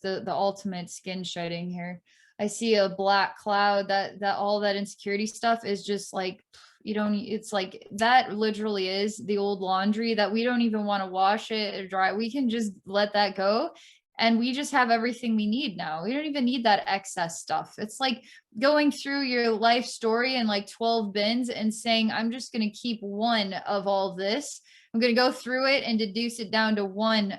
the ultimate skin shedding here. I see a black cloud, that all that insecurity stuff is just like, it's like, that literally is the old laundry that we don't even want to wash it or dry. We can just let that go. And we just have everything we need now. We don't even need that excess stuff. It's like going through your life story in like 12 bins and saying, I'm just going to keep one of all this. I'm going to go through it and deduce it down to one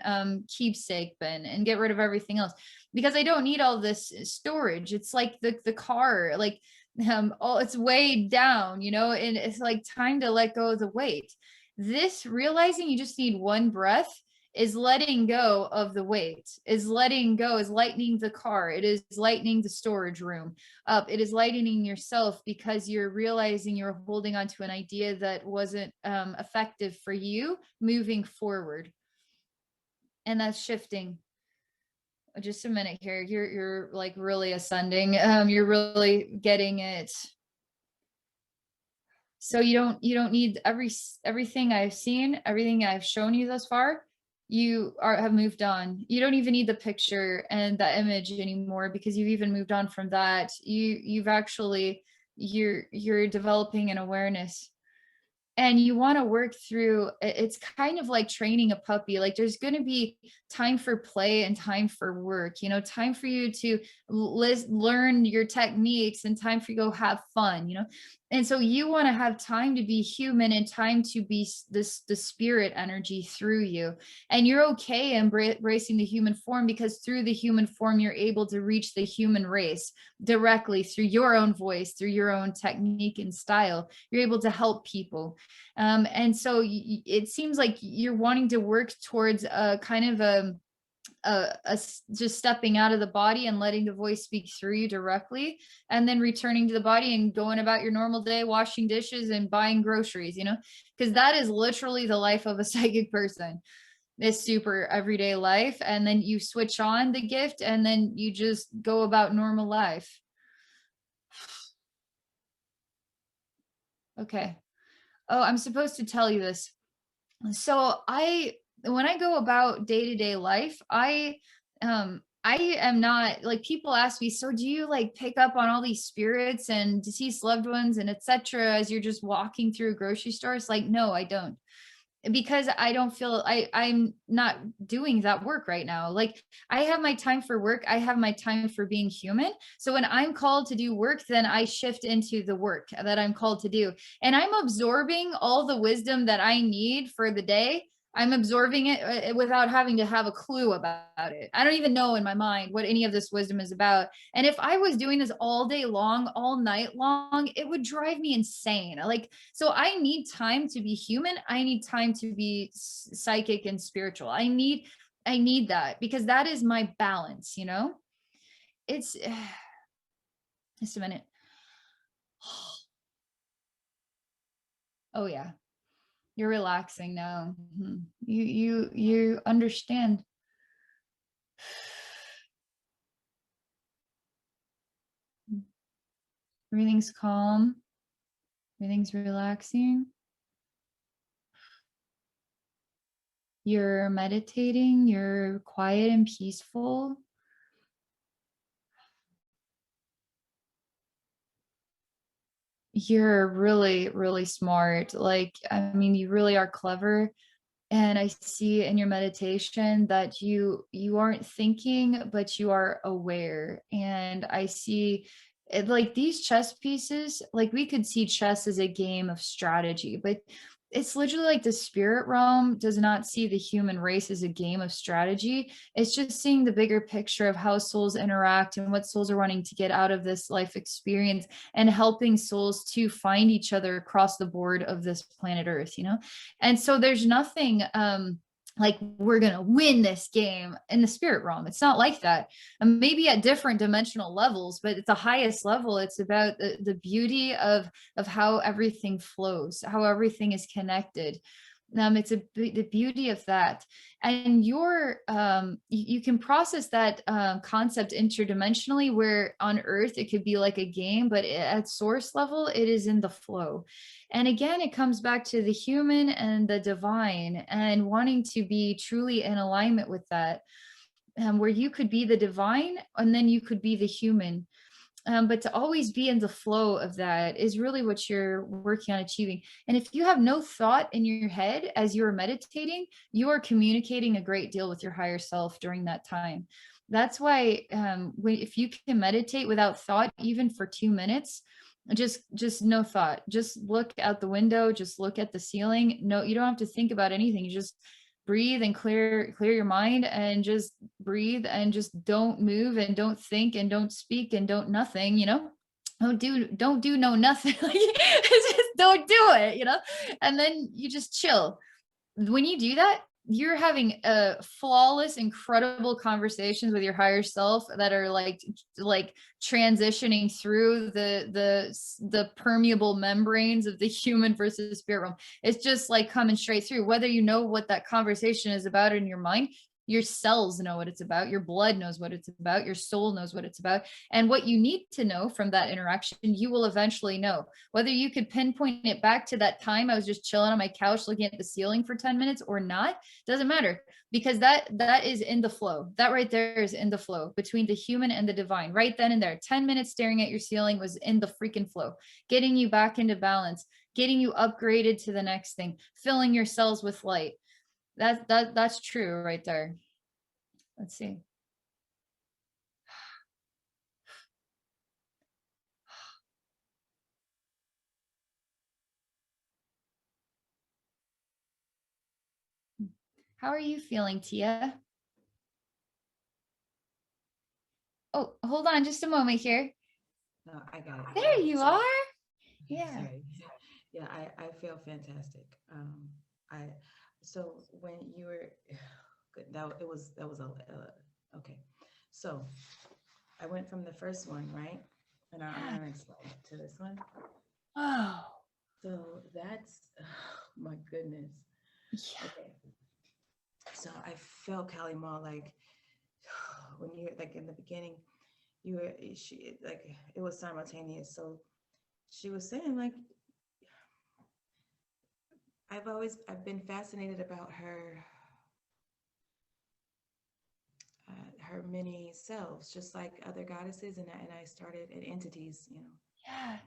keepsake bin and get rid of everything else, because I don't need all this storage. It's like the car, like it's weighed down, and it's like time to let go of the weight. This realizing you just need one breath is letting go of the weight, is letting go, is lightening the car. It is lightening the storage room up. It is lightening yourself, because you're realizing you're holding on to an idea that wasn't effective for you moving forward. And that's shifting. Just a minute here. You're like really ascending. You're really getting it. So you don't need everything I've seen, everything I've shown you thus far. You have moved on. You don't even need the picture and the image anymore, because you've even moved on from that. You've actually, you're developing an awareness, and you want to work through. It's kind of like training a puppy. Like, there's going to be time for play and time for work, time for you to learn your techniques, and time for you to go have fun, And so you want to have time to be human, and time to be the spirit energy through you. And you're okay embracing the human form, because through the human form, you're able to reach the human race directly through your own voice, through your own technique and style. You're able to help people. And so it seems like you're wanting to work towards a kind of just stepping out of the body and letting the voice speak through you directly, and then returning to the body and going about your normal day, washing dishes and buying groceries, because that is literally the life of a psychic person. This super everyday life. And then you switch on the gift, and then you just go about normal life. Okay. Oh, I'm supposed to tell you this. So when I go about day-to-day life, I am not like, people ask me, so do you like pick up on all these spirits and deceased loved ones and etc. as you're just walking through a grocery store? It's like, no, I don't, because I don't feel I'm not doing that work right now. Like, I have my time for work. I have my time for being human. So when I'm called to do work, then I shift into the work that I'm called to do. And I'm absorbing all the wisdom that I need for the day. I'm absorbing it without having to have a clue about it. I don't even know in my mind what any of this wisdom is about. And if I was doing this all day long, all night long, it would drive me insane. Like, so I need time to be human. I need time to be psychic and spiritual. I need that because that is my balance, you know? It's just a minute. Oh yeah. You're relaxing now. You understand. Everything's calm. Everything's relaxing. You're meditating. You're quiet and peaceful. You're really, really smart. Like, I mean, you really are clever. And I see in your meditation that you aren't thinking, but you are aware. And I see it like these chess pieces, like we could see chess as a game of strategy, but it's literally like the spirit realm does not see the human race as a game of strategy. It's just seeing the bigger picture of how souls interact and what souls are wanting to get out of this life experience and helping souls to find each other across the board of this planet Earth, you know? And so there's nothing like we're going to win this game in the spirit realm. It's not like that. Maybe at different dimensional levels, but at the highest level, it's about the beauty of how everything flows, how everything is connected. It's the beauty of that, and you can process that concept interdimensionally, where on Earth it could be like a game, but at source level it is in the flow. And again, it comes back to the human and the divine, and wanting to be truly in alignment with that, where you could be the divine and then you could be the human. But to always be in the flow of that is really what you're working on achieving. And if you have no thought in your head as you're meditating, you are communicating a great deal with your higher self during that time. That's why if you can meditate without thought, even for 2 minutes, just no thought, just look out the window, just look at the ceiling. No, you don't have to think about anything. You just breathe and clear your mind, and just breathe and just don't move and don't think and don't speak and don't nothing, you know. Don't do no nothing. Like, just don't do it, you know. And then you just chill. When you do that, you're having a flawless, incredible conversations with your higher self that are like transitioning through the permeable membranes of the human versus spirit realm. It's just like coming straight through, whether you know what that conversation is about in your mind. Your cells know what it's about, your blood knows what it's about, your soul knows what it's about. And what you need to know from that interaction, you will eventually know. Whether you could pinpoint it back to that time I was just chilling on my couch looking at the ceiling for 10 minutes or not, doesn't matter, because that is in the flow. That right there is in the flow between the human and the divine. Right then and there, 10 minutes staring at your ceiling was in the freaking flow, getting you back into balance, getting you upgraded to the next thing, filling your cells with light. That's true right there. Let's see. How are you feeling, Tia? Oh, hold on just a moment here.
No, I got it.
There you are. Yeah.
Sorry. Yeah, I feel fantastic. I so when you were good, that was a okay. So I went from the first one, right? And I'm gonna explain to this one.
Oh.
So that's my goodness.
Yeah.
Okay. So I felt Kali Ma like when you're like in the beginning, she like it was simultaneous. So she was saying like I've been fascinated about her many selves, just like other goddesses, and I started at entities, you know.
Yeah.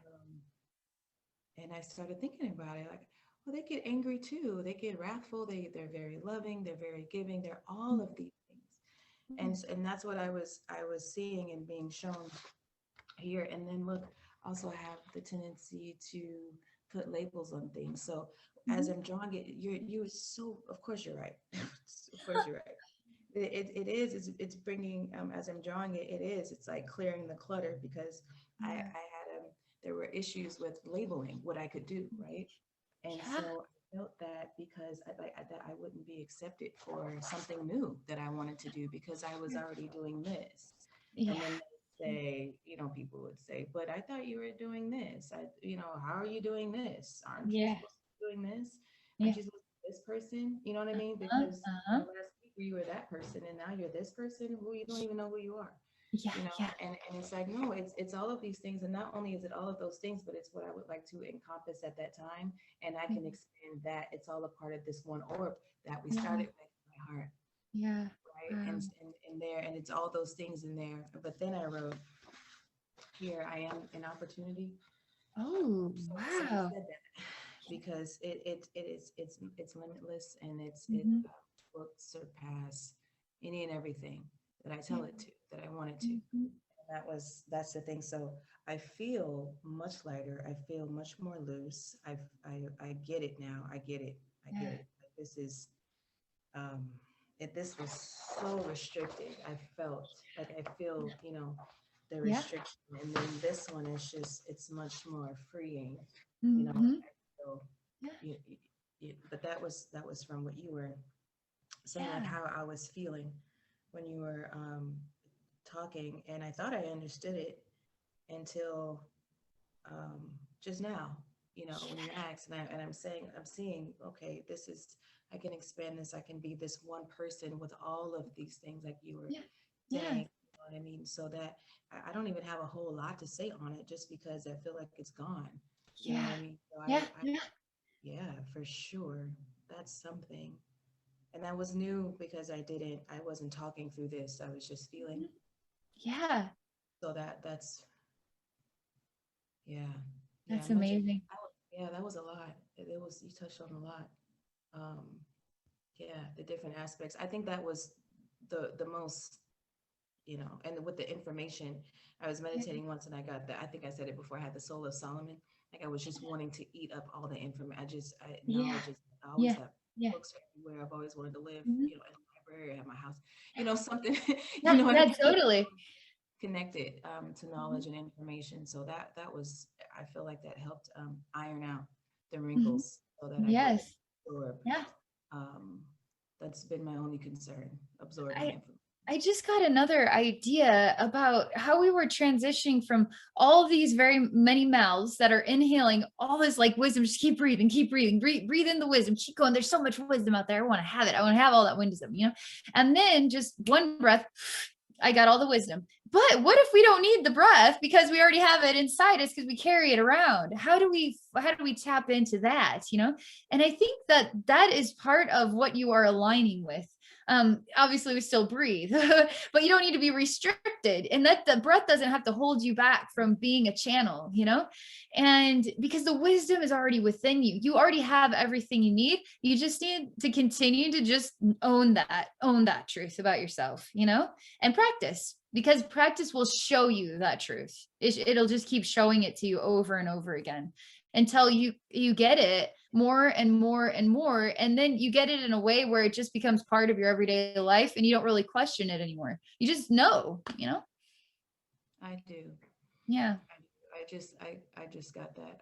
And I started thinking about it, like, well, they get angry too. They get wrathful. They're very loving. They're very giving. They're all of these things, and that's what I was seeing and being shown here. And then look, also I have the tendency to put labels on things. So as I'm drawing it, you're so, of course you're right. Of course you're right. It is, it's bringing, as I'm drawing it, it's like clearing the clutter, because I had, there were issues with labeling what I could do, right? And
Yeah.
so I felt that because that I wouldn't be accepted for something new that I wanted to do, because I was already doing this.
Yeah.
And then they say, people would say, but I thought you were doing this. How are you doing this? Aren't you
Yeah.
supposed to be doing this?
Yeah.
Aren't you supposed to be this person? You know what I mean?
Uh-huh.
Because
Uh-huh.
last week you were that person, and now you're this person who you don't even know who you are.
Yeah. Yeah.
And it's like, no, it's all of these things, and not only is it all of those things, but it's what I would like to encompass at that time, and I can expand that. It's all a part of this one orb that we started with, my heart,
Yeah.
right? And there, and it's all those things in there. But then I wrote, here I am, an opportunity.
Oh,
So I
wow.
said that because it's limitless, and it
Mhm.
will surpass any and everything that I tell it to, that I want it to.
Mhm.
That's the thing. So I feel much lighter. I feel much more loose. I get it now. I get it. I get
Yeah.
it. Like, this is, if this was so restricted, I felt like, I feel, the
Yeah.
restriction, and then this one is just, it's much more freeing.
Mhm.
So,
Yeah.
but that was from what you were saying, like
Yeah.
how I was feeling when you were talking, and I thought I understood it until just now, when you asked, and I'm saying, I'm seeing, okay, this is, I can expand this, I can be this one person with all of these things, like you were
Yeah. Yeah.
saying, you know what I mean? So that I don't even have a whole lot to say on it, just because I feel like it's gone. You know what
Yeah.
I mean? So
Yeah. Yeah.
yeah, for sure. That's something. And that was new, because I wasn't talking through this. I was just feeling.
Mhm. Yeah.
So that's, yeah. Yeah.
That's amazing.
Yeah, that was a lot. It was, you touched on a lot. Um, yeah, the different aspects. I think that was the most, and with the information, I was
Yeah.
meditating once, and I got that. I think I said it before, I had the soul of Solomon. Like, I was just wanting to eat up all the information.
Yeah.
Knowledge is, I always
Yeah.
have
Yeah.
books everywhere. I've always wanted to live,
Mhm.
in a library at my house, something,
Yeah.
what I
Yeah.
mean?
Totally.
Connected to
Mhm.
knowledge and information. So that was, I feel like that helped iron out the
Mhm.
wrinkles, so that I didn't
Yes.
absorb.
Yeah.
Um, that's been my only concern, absorbing
I
information.
I just got another idea about how we were transitioning from all of these very many mouths that are inhaling all this like wisdom. Just keep breathing, breathe in the wisdom, keep going. There's so much wisdom out there. I want to have it. I want to have all that wisdom, And then just one breath, I got all the wisdom. But what if we don't need the breath because we already have it inside us because we carry it around? How do we tap into that, And I think that is part of what you are aligning with. Obviously we still breathe, but you don't need to be restricted, and that the breath doesn't have to hold you back from being a channel, and because the wisdom is already within you, you already have everything you need. You just need to continue to just own that truth about yourself, and practice, because practice will show you that truth. It'll just keep showing it to you over and over again until you get it more and more and more, and then you get it in a way where it just becomes part of your everyday life and you don't really question it anymore. You just know.
I do.
Yeah.
I just got that,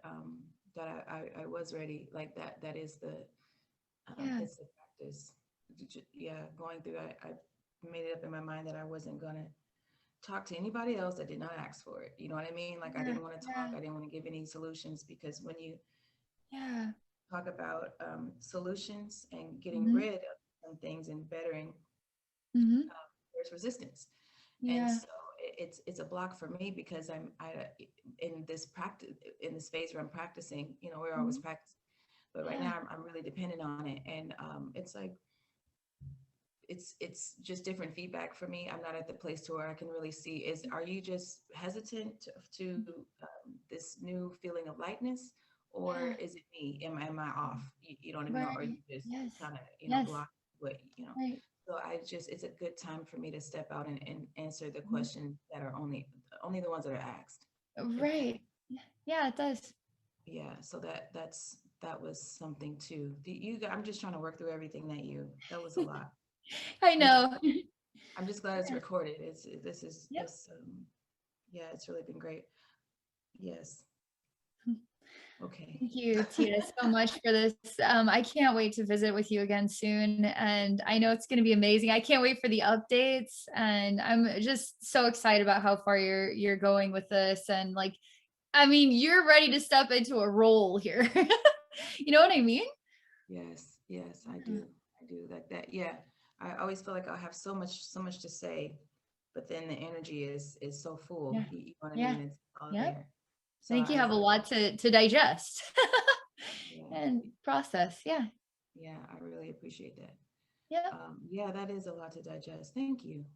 that I was ready, like that is the,
Yeah.
it's the practice. Yeah, going through, I made it up in my mind that I wasn't gonna talk to anybody else that did not ask for it. You know what I mean? Like, I
Yeah.
didn't want to talk.
Yeah.
I didn't want to give any solutions, because when you
Yeah.
talk about solutions and getting
Hmm.
rid of some things and bettering,
Hmm.
there's resistance. And
Yeah.
so it's a block for me, because in this practice, in this phase where I'm practicing, we're always
Mhm.
practicing, but right
Yeah.
now I'm really dependent on it. And it's like, it's just different feedback for me. I'm not at the place to where I can really see, are you just hesitant to this new feeling of lightness, or
Yeah.
is it me? Am I off? You know what I mean? Or
Right.
you just
Yes.
kind of,
Yes.
block what.
Right.
So it's a good time for me to step out and answer the
Mhm.
questions that are only the ones that are asked. If that,
Right. Yeah, it does.
yeah. So that's that was something too. I'm just trying to work through everything that was a lot.
I
I'm just,
know.
I'm just glad it's recorded.
Yep.
Yeah, it's really been great. Yes. Okay.
Thank you, Tia, so much for this. I can't wait to visit with you again soon. And I know it's going to be amazing. I can't wait for the updates. And I'm just so excited about how far you're going with this. And like, I mean, you're ready to step into a role here. You know what I mean?
Yes, yes, I do. I do like that. Yeah. I always feel like I have so much to say, but then the energy is so full.
Yeah.
You know what I
Yeah.
mean? It's all
Yep.
there.
I
So
think you
I,
have a lot to digest
yeah,
and process. Yeah.
yeah, I really appreciate that.
Yep.
Yeah, that is a lot to digest. Thank you.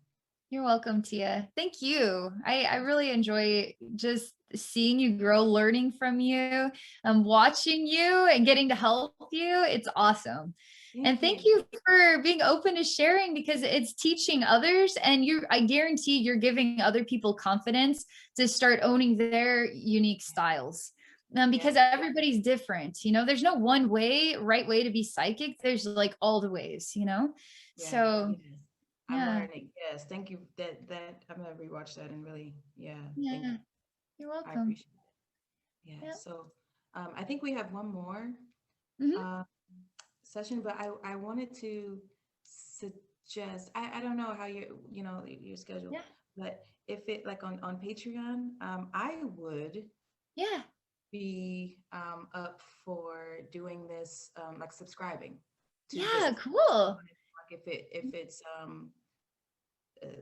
You're welcome, Tia. Thank you. I really enjoy just seeing you grow, learning from you, watching you and getting to help you. It's awesome. And
Thank
thank
you.
you for being open to sharing because it's teaching others and I guarantee you're giving other people confidence to start owning their unique styles. Because
Yes,
everybody's different, there's no one right way to be psychic. There's like all the ways,
yes,
So
yes. I'm
yeah.
learning. Yes, thank you. That I'm gonna rewatch that and really, yeah, thank
Yeah,
you.
you're
I
welcome.
appreciate it. Yeah.
Yep.
So, I think we have one more
Hmm.
uh, session, but I wanted to suggest. I don't know how your schedule,
Yeah.
but if it like on Patreon, I would
Yeah.
be up for doing this, like subscribing to
Yeah.
this.
Cool.
Like if it's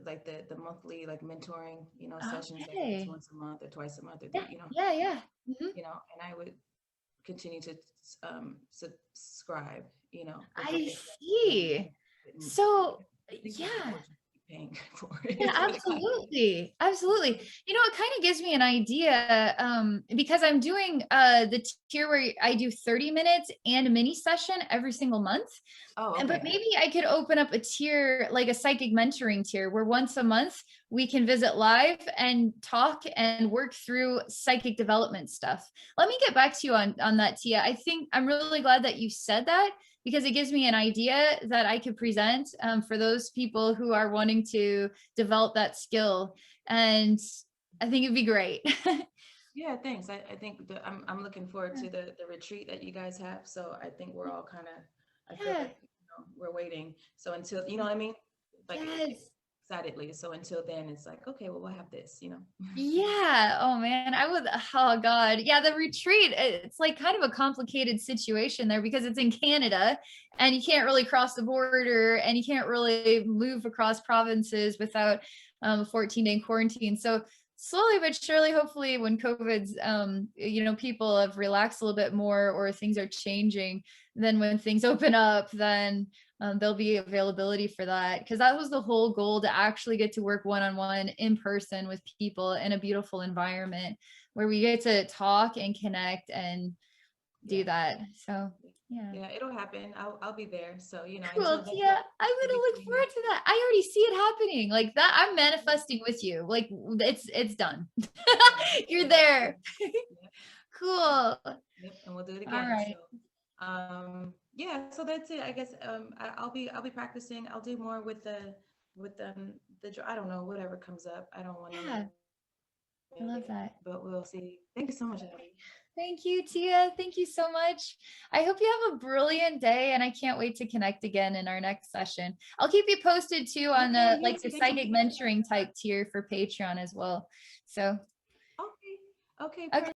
like the monthly like mentoring, sessions like if it's
Okay.
once a month or twice a month or
Yeah. Yeah. Yeah. Hmm.
and I would continue to subscribe, because like
I
I said,
see.
wouldn't-
So,
I think it's
yeah.
unfortunate to be paying for
Yeah,
it for the content.
absolutely. Absolutely. It kind of gives me an idea because I'm doing the tier where I do 30 minutes and a mini session every single month.
Oh,
But
okay.
maybe I could open up a tier, like a psychic mentoring tier, where once a month we can visit live and talk and work through psychic development stuff. Let me get back to you on that, Tia. I think I'm really glad that you said that because it gives me an idea that I could present for those people who are wanting to develop that skill. And I think it'd be great.
Yeah, thanks. I think I'm looking forward to the retreat that you guys have. So I think we're all kind of, I feel
Yeah.
like, we're waiting. So until, you know what I mean? Like
Yes.
excitedly. So until then, it's like, okay, well, we'll have this.
Yeah. Oh man, oh God. Yeah, the retreat, it's like kind of a complicated situation there because it's in Canada and you can't really cross the border and you can't really move across provinces without a 14-day quarantine. So slowly but surely, hopefully when COVID's, people have relaxed a little bit more or things are changing, then when things open up, then there'll be availability for that because that was the whole goal to actually get to work one-on-one in person with people in a beautiful environment where we get to talk and connect and
Yeah.
do that. So yeah.
Yeah, it'll happen. I'll be there. So,
Cool.
until then,
Yeah, I'm
in
gonna look
between.
forward to that. I already see it happening. Like that, I'm manifesting with you. Like it's done. You're
Yeah.
there.
Yep.
Cool.
Yep. And we'll do it
All
again.
right.
So, yeah, so that's it. I guess I'll be practicing. I'll do more with I don't know, whatever comes up. I don't want to
Yeah, I love that.
but we'll see. Thank you so much, Abby.
Thank you, Tia. Thank you so much. I hope you have a brilliant day and I can't wait to connect again in our next session. I'll keep you posted too on
Okay,
like
yes,
the
thank
psychic
you.
mentoring type tier for Patreon as well. So,
Okay. Okay,
okay.
perfect.